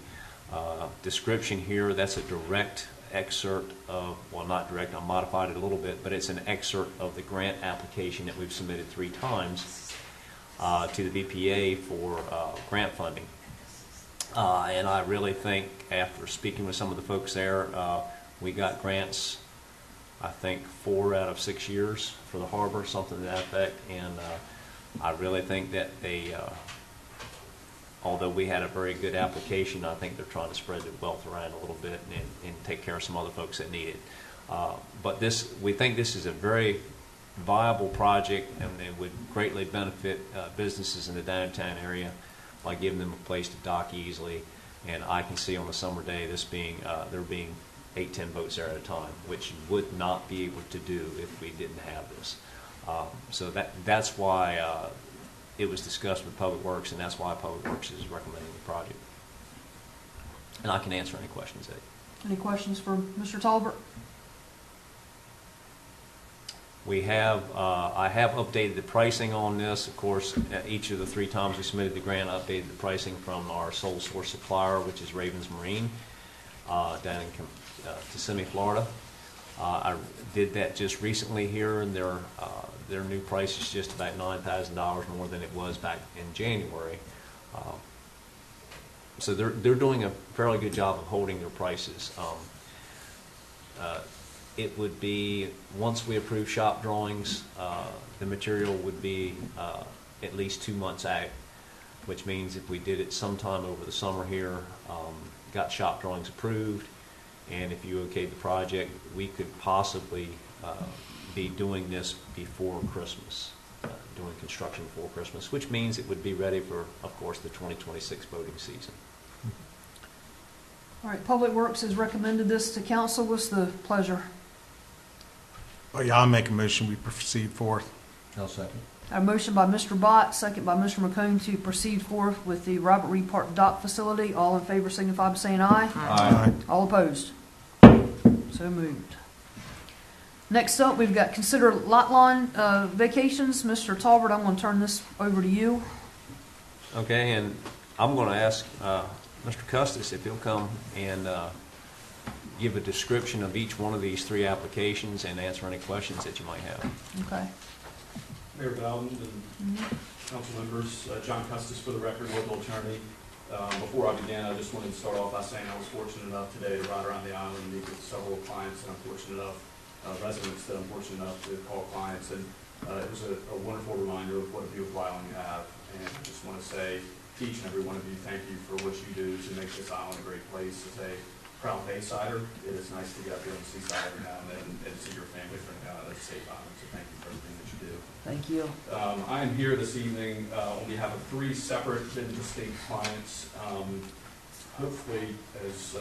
description here, that's a direct excerpt of, well, not direct, I modified it a little bit, but it's an excerpt of the grant application that we've submitted 3 times to the BPA for grant funding. And I really think after speaking with some of the folks there, we got grants, I think 4 out of 6 years for the harbor, something to that effect. And I really think that they, although we had a very good application, I think they're trying to spread the wealth around a little bit and take care of some other folks that need it. But we think this is a very viable project, and it would greatly benefit businesses in the downtown area by giving them a place to dock easily. And I can see on a summer day this being there being 8-10 boats there at a time, which you would not be able to do if we didn't have this. So that's why it was discussed with Public Works, and that's why Public Works is recommending the project. And I can answer any questions, Eddie.
Any questions for Mr. Talbert?
We have, I have updated the pricing on this. Of course, each of the 3 times we submitted the grant, I updated the pricing from our sole source supplier, which is Ravens Marine, down in Kissimmee, Florida. I did that just recently here, and their new price is just about $9,000 more than it was back in January. So they're doing a fairly good job of holding their prices. It would be, once we approve shop drawings, the material would be at least 2 months out, which means if we did it sometime over the summer here, got shop drawings approved, and if you okayed the project, we could possibly be doing this before Christmas, doing construction before Christmas, which means it would be ready for, of course, the 2026 boating season.
All right, Public Works has recommended this to council. What's the pleasure?
Oh, yeah, I'll make a motion, we proceed forth.
I'll second.
A motion by Mr. Bott, second by Mr. McComb to proceed forth with the Robert Reed Park dock facility. All in favor signify by saying aye.
Aye.
All opposed? So moved. Next up, we've got consider lot line vacations. Mr. Talbert, I'm going to turn this over to you.
Okay, and I'm going to ask Mr. Custis if he'll come and give a description of each one of these 3 applications and answer any questions that you might have.
Okay.
Mayor Bowden and council members, John Custis for the record, local attorney. Before I began, I just wanted to start off by saying I was fortunate enough today to ride around the island and meet with several clients, and I'm fortunate enough residents that I'm fortunate enough to call clients, and it was a wonderful reminder of what a beautiful island you have. And I just want to say to each and every one of you, thank you for what you do to make this island a great place. As a proud Baysider, it is nice to get up here on the seaside every now and then and see your family from a safe island. So thank you for everything that you do.
Thank you.
I am here this evening on behalf of 3 separate and distinct clients. Hopefully, as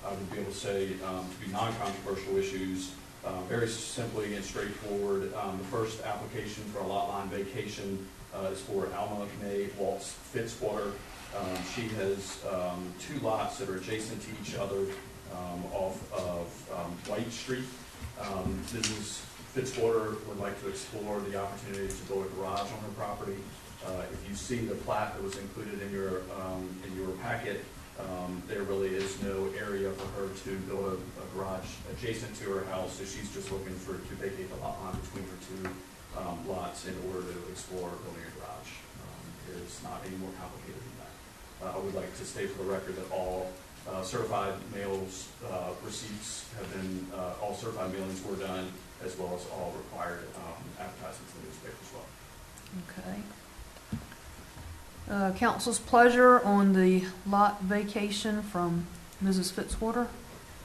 I would be able to say, to be non-controversial issues, very simply and straightforward. The first application for a lot line vacation is for Alma May Waltz Fitzwater. She has 2 lots that are adjacent to each other off of White Street. Mrs. Fitzwater would like to explore the opportunity to build a garage on her property. If you see the plat that was included in your packet, there really is no area for her to build a garage adjacent to her house, so she's just looking to vacate the lot line between her 2 lots in order to explore building a garage. It is not any more complicated than that. I would like to state for the record that all certified mails receipts have been, all certified mailings were done, as well as all required advertisements in the newspaper as well.
Okay. Council's pleasure on the lot vacation from Mrs. Fitzwater.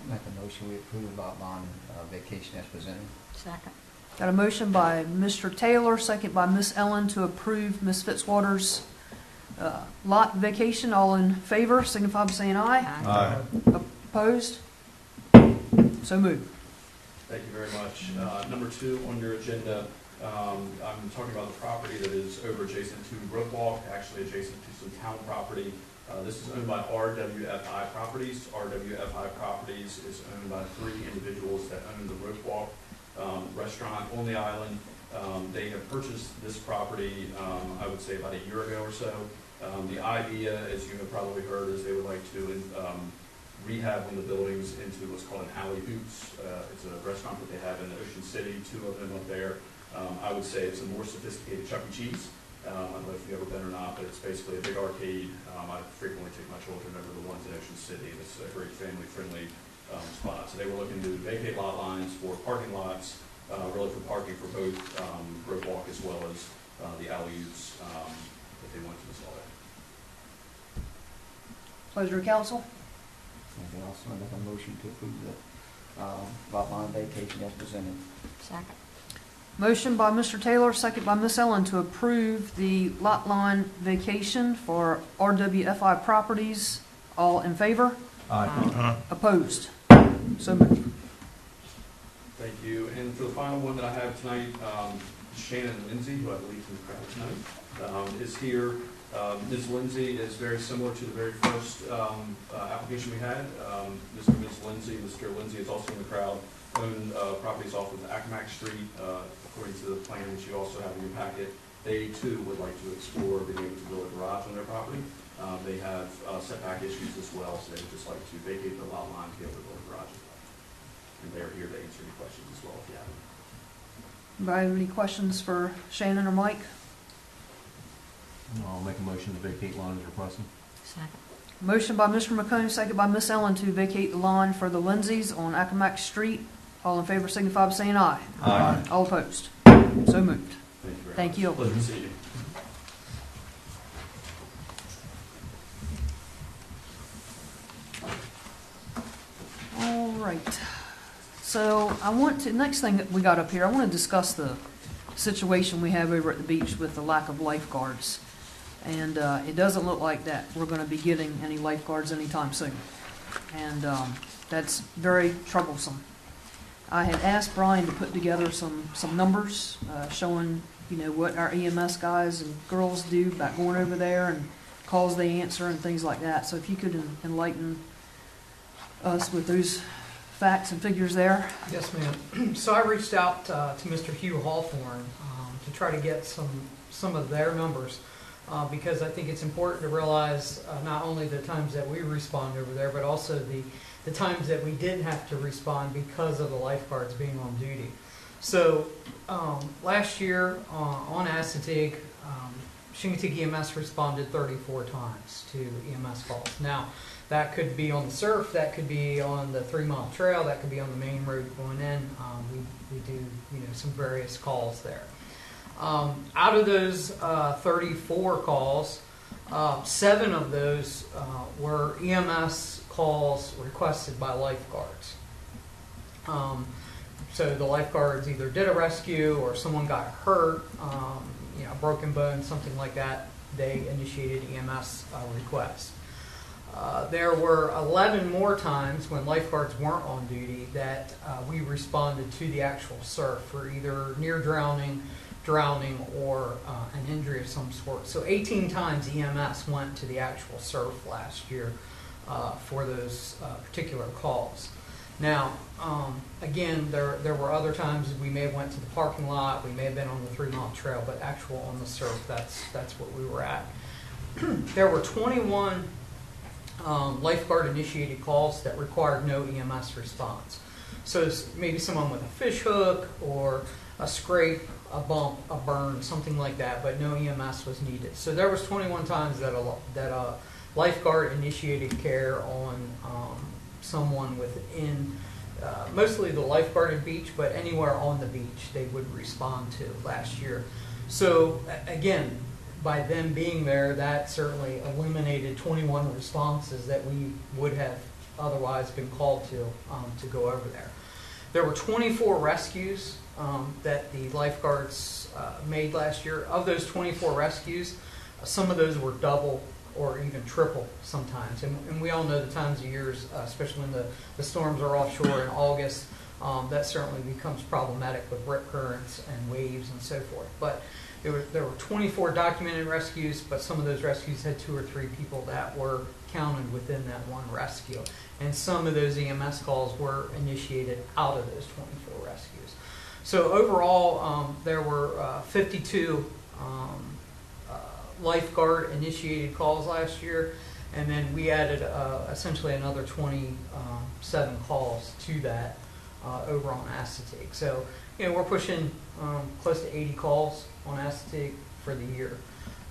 Make a motion, we approve lot line vacation as presented.
Second.
Got a motion by Mr. Taylor, second by Miss Ellen to approve Miss Fitzwater's lot vacation. All in favor, signify by saying aye.
Aye.
Opposed? So moved.
Thank you very much. Number 2 on your agenda, I'm talking about the property that is over adjacent to Brook actually adjacent to some town property. This is owned by RWFI Properties. RWFI Properties is owned by 3 individuals that own the Brook restaurant on the island. They have purchased this property, I would say about a year ago or so. The idea, as you have probably heard, is they would like to rehab one of the buildings into what's called an Alley Hoops. It's a restaurant that they have in Ocean City, 2 of them up there. I would say it's a more sophisticated Chuck E. Cheese. I don't know if you've ever been or not, but it's basically a big arcade. I frequently take my children over to the ones in Ocean City. It's a very family-friendly spot. So they were looking to vacate lot lines for parking lots, really for parking for both Brook Walk as well as the Alley-Oops that they want to install there.
Pleasure of council.
And also make a motion to approve the lot line vacation as presented.
Second.
Motion by Mr. Taylor, second by Miss Ellen to approve the lot line vacation for RWFI Properties. All in favor?
Aye.
Opposed? So moved.
Thank you. And for the final one that I have tonight, Shannon Lindsay, who I believe is in the crowd tonight, is here. Ms. Lindsay is very similar to the very first application we had. Mr. and Ms. Lindsay, Mr. Lindsay is also in the crowd, own properties off of Accomack Street, according to the plan which you also have in your packet. They too would like to explore being able to build a garage on their property. They have setback issues as well, so they would just like to vacate the lot line to be able to build a garage as well. And they're here to answer any questions as well if you have them.
Anybody have any questions for Shannon or Mike?
I'll make a motion to vacate line as requested.
Second.
Motion by Mr. McComb, second by Miss Ellen to vacate the lawn for the Lindsays on Accomack Street. All in favor signify by saying aye.
Aye.
All opposed? So moved.
Thank you very
Thank
much.
you.
Pleasure to see you.
All right. So I want to, next thing that we got up here, I want to discuss the situation we have over at the beach with the lack of lifeguards. And it doesn't look like that we're going to be getting any lifeguards anytime soon. And that's very troublesome. I had asked Brian to put together some numbers showing, you know, what our EMS guys and girls do about going over there and calls they answer and things like that. So if you could enlighten us with those facts and figures there.
Yes, ma'am. So I reached out to Mr. Hugh Hawthorne to try to get some of their numbers because I think it's important to realize not only the times that we respond over there, but also the times that we did have to respond because of the lifeguards being on duty. So last year on Assateague, Chincoteague EMS responded 34 times to EMS calls. Now, That could be on the surf, that could be on the 3 Mile Trail, that could be on the main road going in. We do, some various calls there. Out of those 34 calls, 7 of those were EMS calls requested by lifeguards. So the lifeguards either did a rescue or someone got hurt, broken bone, something like that. They initiated EMS requests. There were 11 more times when lifeguards weren't on duty that we responded to the actual surf for either near drowning, or an injury of some sort. So 18 times EMS went to the actual surf last year for those particular calls. Now, again, there were other times we may have went to the parking lot, we may have been on the 3 Mile Trail, but actual on the surf, that's what we were at. There were 21 lifeguard-initiated calls that required no EMS response. So maybe someone with a fish hook or a scrape, a bump, a burn, something like that, but no EMS was needed. So there was 21 times that a lifeguard initiated care on someone within, mostly the lifeguarded beach, but anywhere on the beach they would respond to last year. So again, by them being there, that certainly eliminated 21 responses that we would have otherwise been called to go over there. There were 24 rescues that the lifeguards made last year. Of those 24 rescues, some of those were double or even triple sometimes. And we all know the times of years, especially when the storms are offshore in August, that certainly becomes problematic with rip currents and waves and so forth. But there were 24 documented rescues, but some of those rescues had 2 or 3 people that were counted within that one rescue. And some of those EMS calls were initiated out of those 24 rescues. So overall, there were 52 lifeguard-initiated calls last year, and then we added essentially another 27 calls to that over on Assateague. So, we're pushing close to 80 calls on Assateague for the year.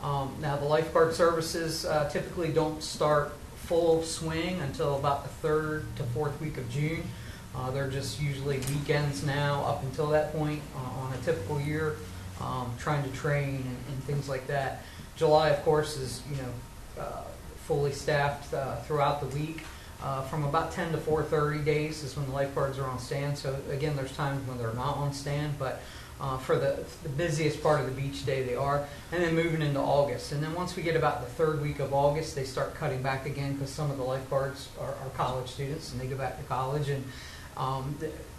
Now, the lifeguard services typically don't start full swing until about the 3rd to 4th week of June. They're just usually weekends now up until that point on a typical year, trying to train and things like that. July, of course, is fully staffed throughout the week. From about 10 to 4:30 days is when the lifeguards are on stand. So again, there's times when they're not on stand, but for the busiest part of the beach day they are. And then moving into August. And then once we get about the 3rd week of August, they start cutting back again because some of the lifeguards are college students and they go back to college. And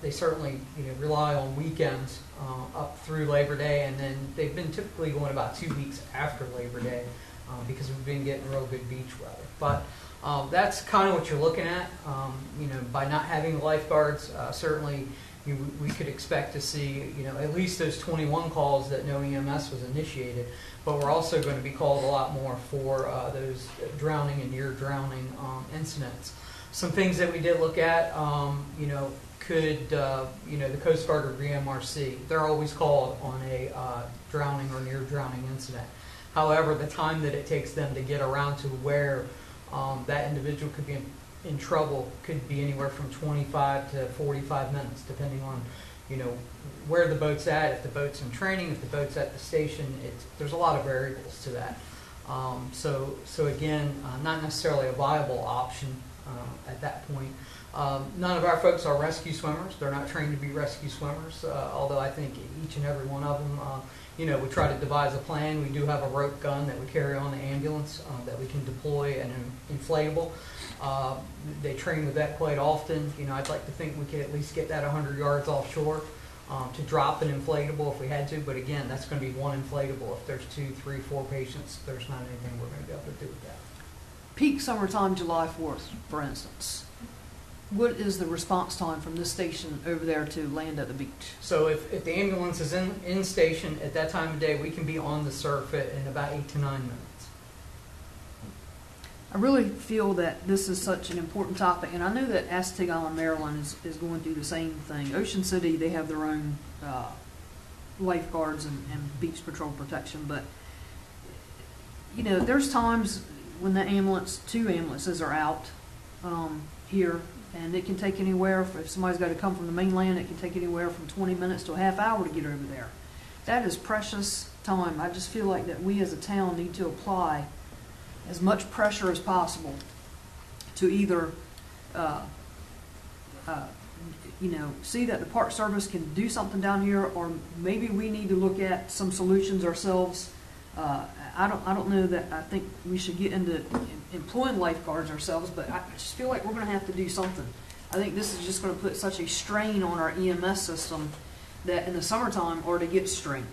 they certainly rely on weekends up through Labor Day, and then they've been typically going about 2 weeks after Labor Day because we've been getting real good beach weather. But that's kind of what you're looking at. By not having the lifeguards, certainly we could expect to see at least those 21 calls that no EMS was initiated. But we're also going to be called a lot more for those drowning and near drowning incidents. Some things that we did look at, could the Coast Guard or VMRC, they're always called on a drowning or near drowning incident. However, the time that it takes them to get around to where that individual could be in trouble could be anywhere from 25 to 45 minutes, depending on where the boat's at, if the boat's in training, if the boat's at the station. There's a lot of variables to that. So again, not necessarily a viable option at that point. None of our folks are rescue swimmers. They're not trained to be rescue swimmers, although I think each and every one of them, we try to devise a plan. We do have a rope gun that we carry on the ambulance that we can deploy an inflatable. They train with that quite often. I'd like to think we could at least get that 100 yards offshore to drop an inflatable if we had to, but again, that's going to be one inflatable. If there's 2, 3, 4 patients, there's not anything we're going to be able to do with that.
Peak summertime, July 4th, for instance. What is the response time from this station over there to land at the beach?
So if the ambulance is in station at that time of day, we can be on the surf in about 8 to 9 minutes.
I really feel that this is such an important topic, and I know that Assateague Island, Maryland is going through the same thing. Ocean City, they have their own lifeguards and beach patrol protection, but there's times when the 2 ambulances are out here, and it can take anywhere, if somebody's got to come from the mainland, it can take anywhere from 20 minutes to a half hour to get over there. That is precious time. I just feel like that we as a town need to apply as much pressure as possible to either, see that the Park Service can do something down here, or maybe we need to look at some solutions ourselves. I don't know that I think we should get into employing lifeguards ourselves, but I just feel like we're going to have to do something. I think this is just going to put such a strain on our EMS system that in the summertime or to get strained.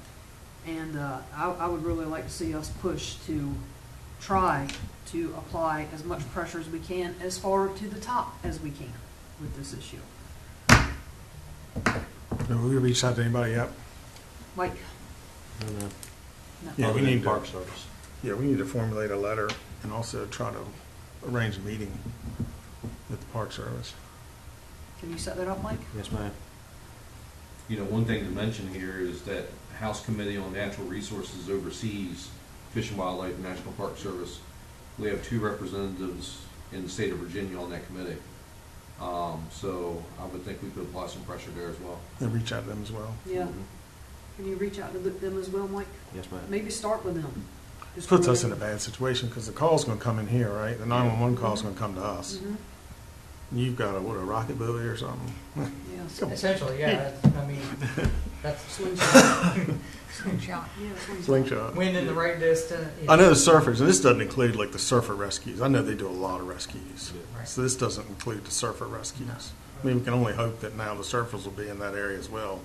And I would really like to see us push to try to apply as much pressure as we can, as far to the top as we can with this issue.
Have we reached out to anybody yet?
Like,
No.
Yeah, we
Other than
need
Park
to,
Service.
yeah, we need to formulate a letter and also try to arrange a meeting with the Park Service.
can you set that up, Mike?
Yes, ma'am.
You know, one thing to mention here is that House Committee on Natural Resources oversees Fish and Wildlife and National Park Service. We have 2 representatives in the state of Virginia on that committee. So I would think we could apply some pressure there as well.
And reach out to them as well.
Yeah. Can you reach out to them as well, Mike?
Yes, ma'am.
Maybe start with them.
This puts us in a bad situation because the call's going to come in here, right? The 911 call's going to come to us.
Mhm.
You've got a rocket buoy or something?
Yes.
Come on.
Essentially, yeah, I mean, that's
Slingshot.
Slingshot.
Yeah, slingshot.
Slingshot.
wind in the right distance.
I know the surfers, and this doesn't include like the surfer rescues. I know they do a lot of rescues.
Right.
So this doesn't include the surfer rescues. I mean, we can only hope that now the surfers will be in that area as well.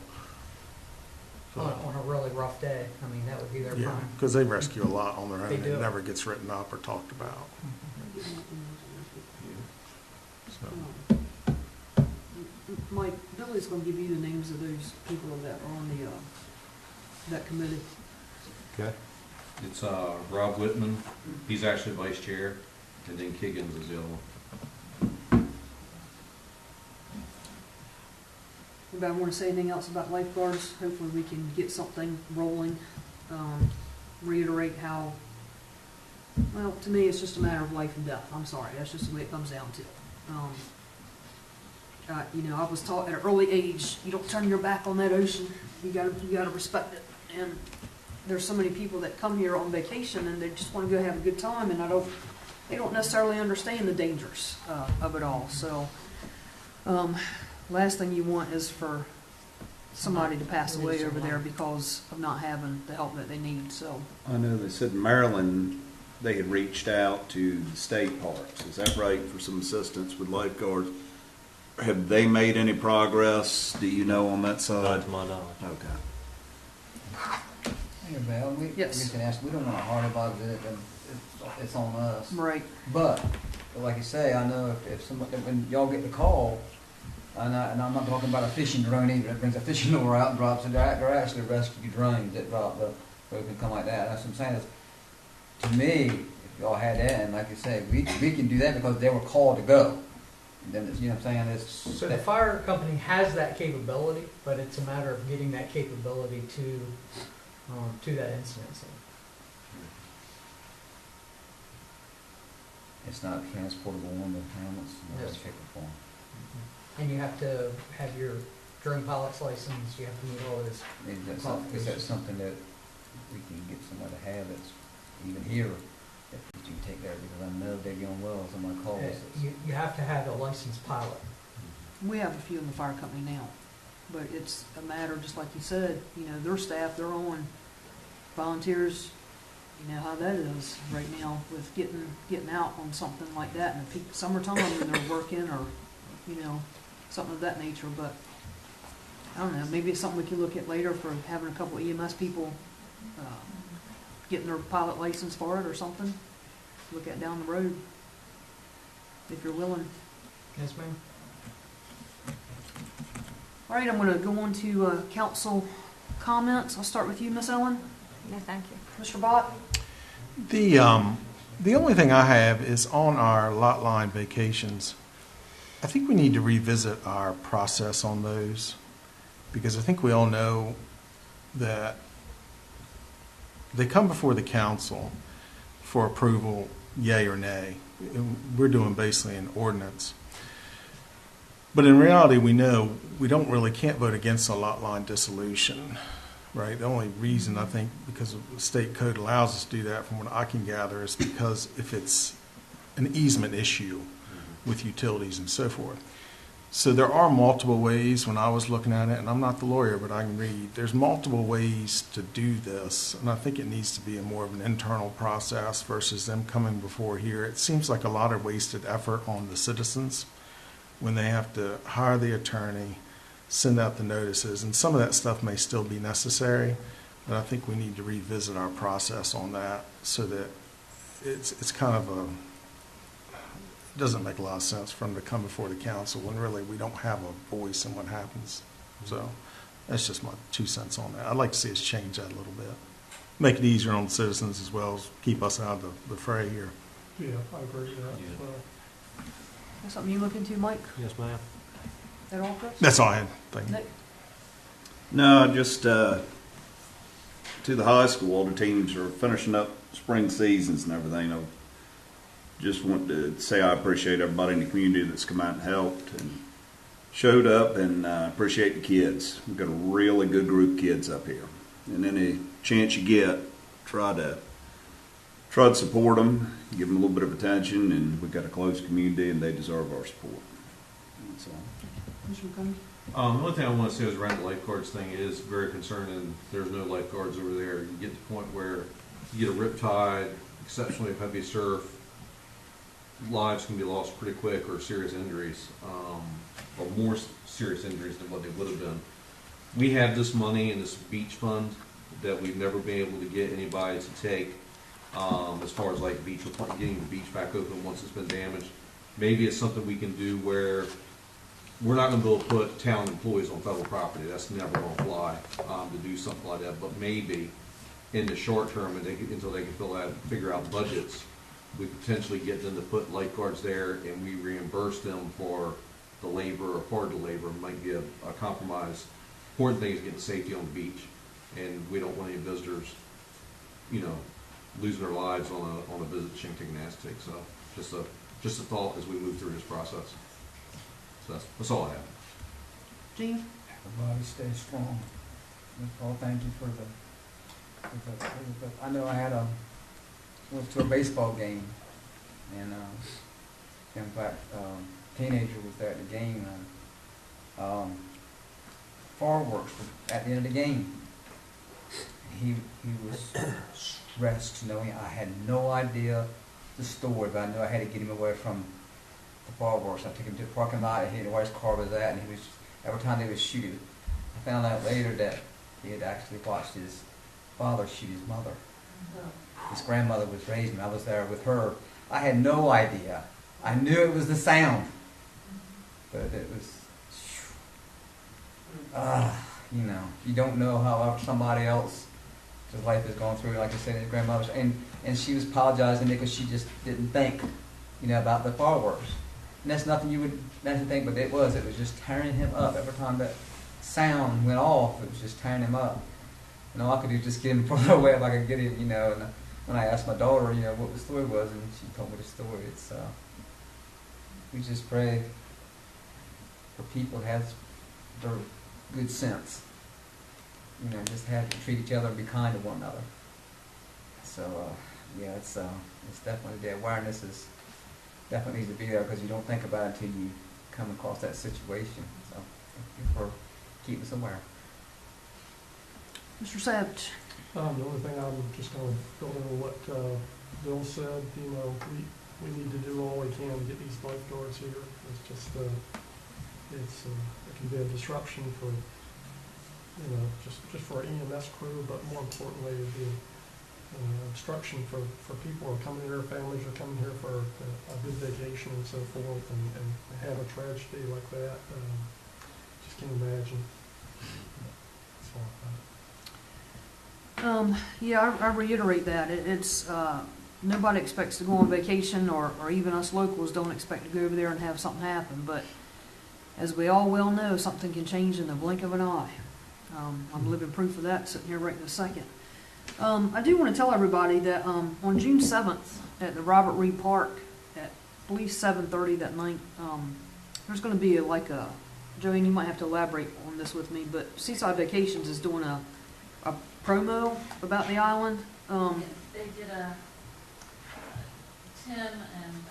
On a really rough day, I mean, that would be their
Yeah,
prime.
because they rescue a lot on their own.
They
It
do.
never gets written up or talked about. So,
Mike, Billy's gonna give you the names of those people that are on the, that committee.
Okay.
It's Rob Whitman, he's actually vice chair, and then Kiggins is the other one.
Anybody wanna say anything else about lifeguards? Hopefully we can get something rolling. Reiterate how, well, to me, it's just a matter of life and death. I'm sorry, that's just the way it comes down to. I was taught at an early age, you don't turn your back on that ocean. You gotta respect it. And there's so many people that come here on vacation and they just want to go have a good time, and they don't necessarily understand the dangers of it all. So, last thing you want is for somebody to pass away over there because of not having the help that they need. So,
I know they said in Maryland, they had reached out to the state parks. Is that right, for some assistance with lifeguards? Have they made any progress, do you know, on that side?
Not to my knowledge.
Okay.
Hey, Val, we
Yes.
can ask, we don't want to hard about it, and it's on us.
right.
But, like you say, I know if somebody, when y'all get the call, and I'm not talking about a fishing drone either, that brings a fishing lure out and drops it, they're actually rescue drones that drop the, where we can come like that. That's what I'm saying is, to me, if y'all had that, and like you say, we can do that because they were called to go. And then, you know what I'm saying, it's.
So the fire company has that capability, but it's a matter of getting that capability to that incident scene.
It's not transportable on the helmets, no
Yes.
shape or form.
And you have to have your drone pilot's license, you have to meet all this.
Is that something that we can get someone to have that's even here, that you can take there, because I know they're going well, somebody calls us.
You have to have a licensed pilot.
We have a few in the fire company now, but it's a matter, just like you said, their staff, they're on volunteers. You know how that is right now with getting out on something like that in the peak summertime when they're working or, something of that nature. But I don't know, maybe it's something we can look at later for having a couple of EMS people getting their pilot license for it or something. Look at down the road, if you're willing.
Yes, ma'am.
All right, I'm going to go on to council comments. I'll start with you, Miss Ellen.
No, thank you.
Mr. Bott?
The only thing I have is on our lot line vacations. I think we need to revisit our process on those, because I think we all know that they come before the council for approval, yay or nay. we're doing basically an ordinance. But in reality, we know we can't vote against a lot line dissolution, right? The only reason I think, because the state code allows us to do that, from what I can gather, is because if it's an easement issue with utilities and so forth. So there are multiple ways. When I was looking at it, and I'm not the lawyer, but I can read, there's multiple ways to do this, and I think it needs to be more of an internal process versus them coming before here. It seems like a lot of wasted effort on the citizens when they have to hire the attorney, send out the notices, and some of that stuff may still be necessary, but I think we need to revisit our process on that so that it's kind of a, it doesn't make a lot of sense for them to come before the council when really we don't have a voice in what happens. So that's just my 2 cents on that. I'd like to see us change that a little bit. Make it easier on the citizens as well as keep us out of the fray here.
Yeah, I agree with that.
That's something you look into, Mike?
Yes, ma'am.
Is that all, Chris?
That's all I had. Thank you.
Nick?
No, just to the high school, all the teams are finishing up spring seasons and everything. I just want to say I appreciate everybody in the community that's come out and helped and showed up, and appreciate the kids. We've got a really good group of kids up here. And any chance you get, try to support them, give them a little bit of attention, and we've got a close community and they deserve our support. That's all.
Mr. McCombs?
The only thing I want to say is around the lifeguards thing is very concerning. There's no lifeguards over there. You get to the point where you get a rip tide, exceptionally heavy surf, lives can be lost pretty quick, or serious injuries, or more serious injuries than what they would have been. We have this money in this beach fund that we've never been able to get anybody to take, as far as like getting the beach back open once it's been damaged. Maybe it's something we can do where we're not going to be able to put town employees on federal property. That's never going to fly, to do something like that. But maybe in the short term, until they can figure out budgets, we potentially get them to put lifeguards there, and we reimburse them for the labor or part of the labor. It might be a compromise. Important thing is getting safety on the beach, and we don't want any visitors, losing their lives on a visit to Shinnecock and Aztec. So just a thought as we move through this process. So that's all I have.
Gene?
Everybody stay strong. Paul, thank you for the I know I went to a baseball game, and in fact, teenager was there at the game, and fireworks were at the end of the game. He was stressed, knowing I had no idea the story, but I knew I had to get him away from the fireworks. I took him to the parking lot, and he didn't know where his car was at, and he was, every time they would shoot him, I found out later that he had actually watched his father shoot his mother. His grandmother was raising him. I was there with her. I had no idea. I knew it was the sound, but it was, you don't know how somebody else's life is going through. Like I said, his grandmother, and she was apologizing because she just didn't think, about the fireworks. And that's nothing you would imagine think, but it was just tearing him up every time that sound went off. It was just tearing him up. And all I could do was just get him further away if I could get him, And when I asked my daughter, what the story was, and she told me the story, it's we just pray for people that has their good sense. Just have to treat each other and be kind to one another. So it's definitely, the awareness is definitely needs to be there, because you don't think about it until you come across that situation. So thank you for keeping us aware.
Mr. Savage?
The only thing I'm just going to build on what Bill said, we need to do all we can to get these lifeguards here. It's just, it can be a disruption for, just for our EMS crew, but more importantly, it'd be obstruction for people who are coming here, families are coming here for a good vacation and so forth, and have a tragedy like that. Just can't imagine. That's all I thought.
I reiterate that. It's nobody expects to go on vacation, or even us locals don't expect to go over there and have something happen. But as we all well know, something can change in the blink of an eye. I'm living proof of that sitting here right in a second. I do want to tell everybody that on June 7th at the Robert Reed Park at believe 7:30 that night. There's gonna be Joanne, you might have to elaborate on this with me, but Seaside Vacations is doing a promo about the island.
They did Tim and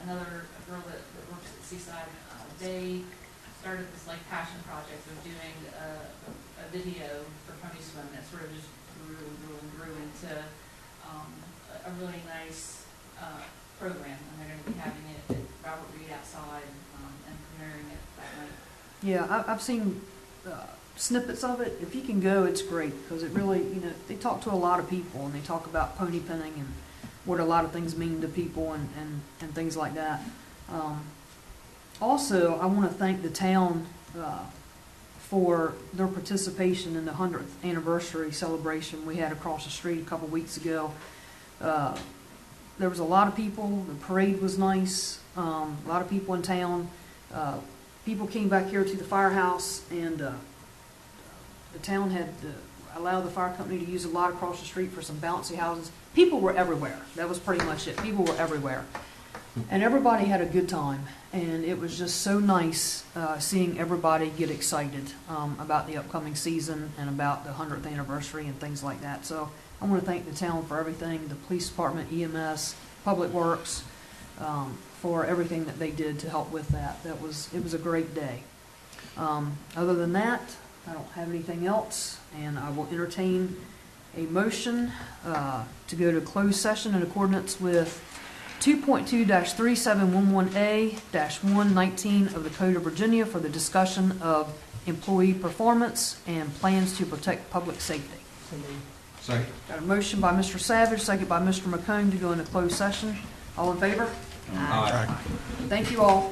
another girl that works at Seaside, they started this like passion project of doing a video for Pony Swim that sort of just grew into a really nice program, and they're going to be having it at Robert Reed outside and premiering it that night.
Yeah, I've seen snippets of it. If you can go, it's great because it really, they talk to a lot of people and they talk about pony pinning and what a lot of things mean to people and things like that. Also, I want to thank the town for their participation in the 100th anniversary celebration we had across the street a couple weeks ago. There was a lot of people. The parade was nice. A lot of people in town. People came back here to the firehouse, and the town had allowed the fire company to use a lot across the street for some bouncy houses. People were everywhere. That was pretty much it. People were everywhere. And everybody had a good time. And it was just so nice seeing everybody get excited about the upcoming season and about the 100th anniversary and things like that. So I want to thank the town for everything, the police department, EMS, Public Works, for everything that they did to help with that. It was a great day. Other than that, I don't have anything else, and I will entertain a motion to go to closed session in accordance with 2.2-3711A-119 of the Code of Virginia for the discussion of employee performance and plans to protect public safety.
Second.
Got a motion by Mr. Savage, second by Mr. McComb to go into closed session. All in favor?
Aye.
Thank you all.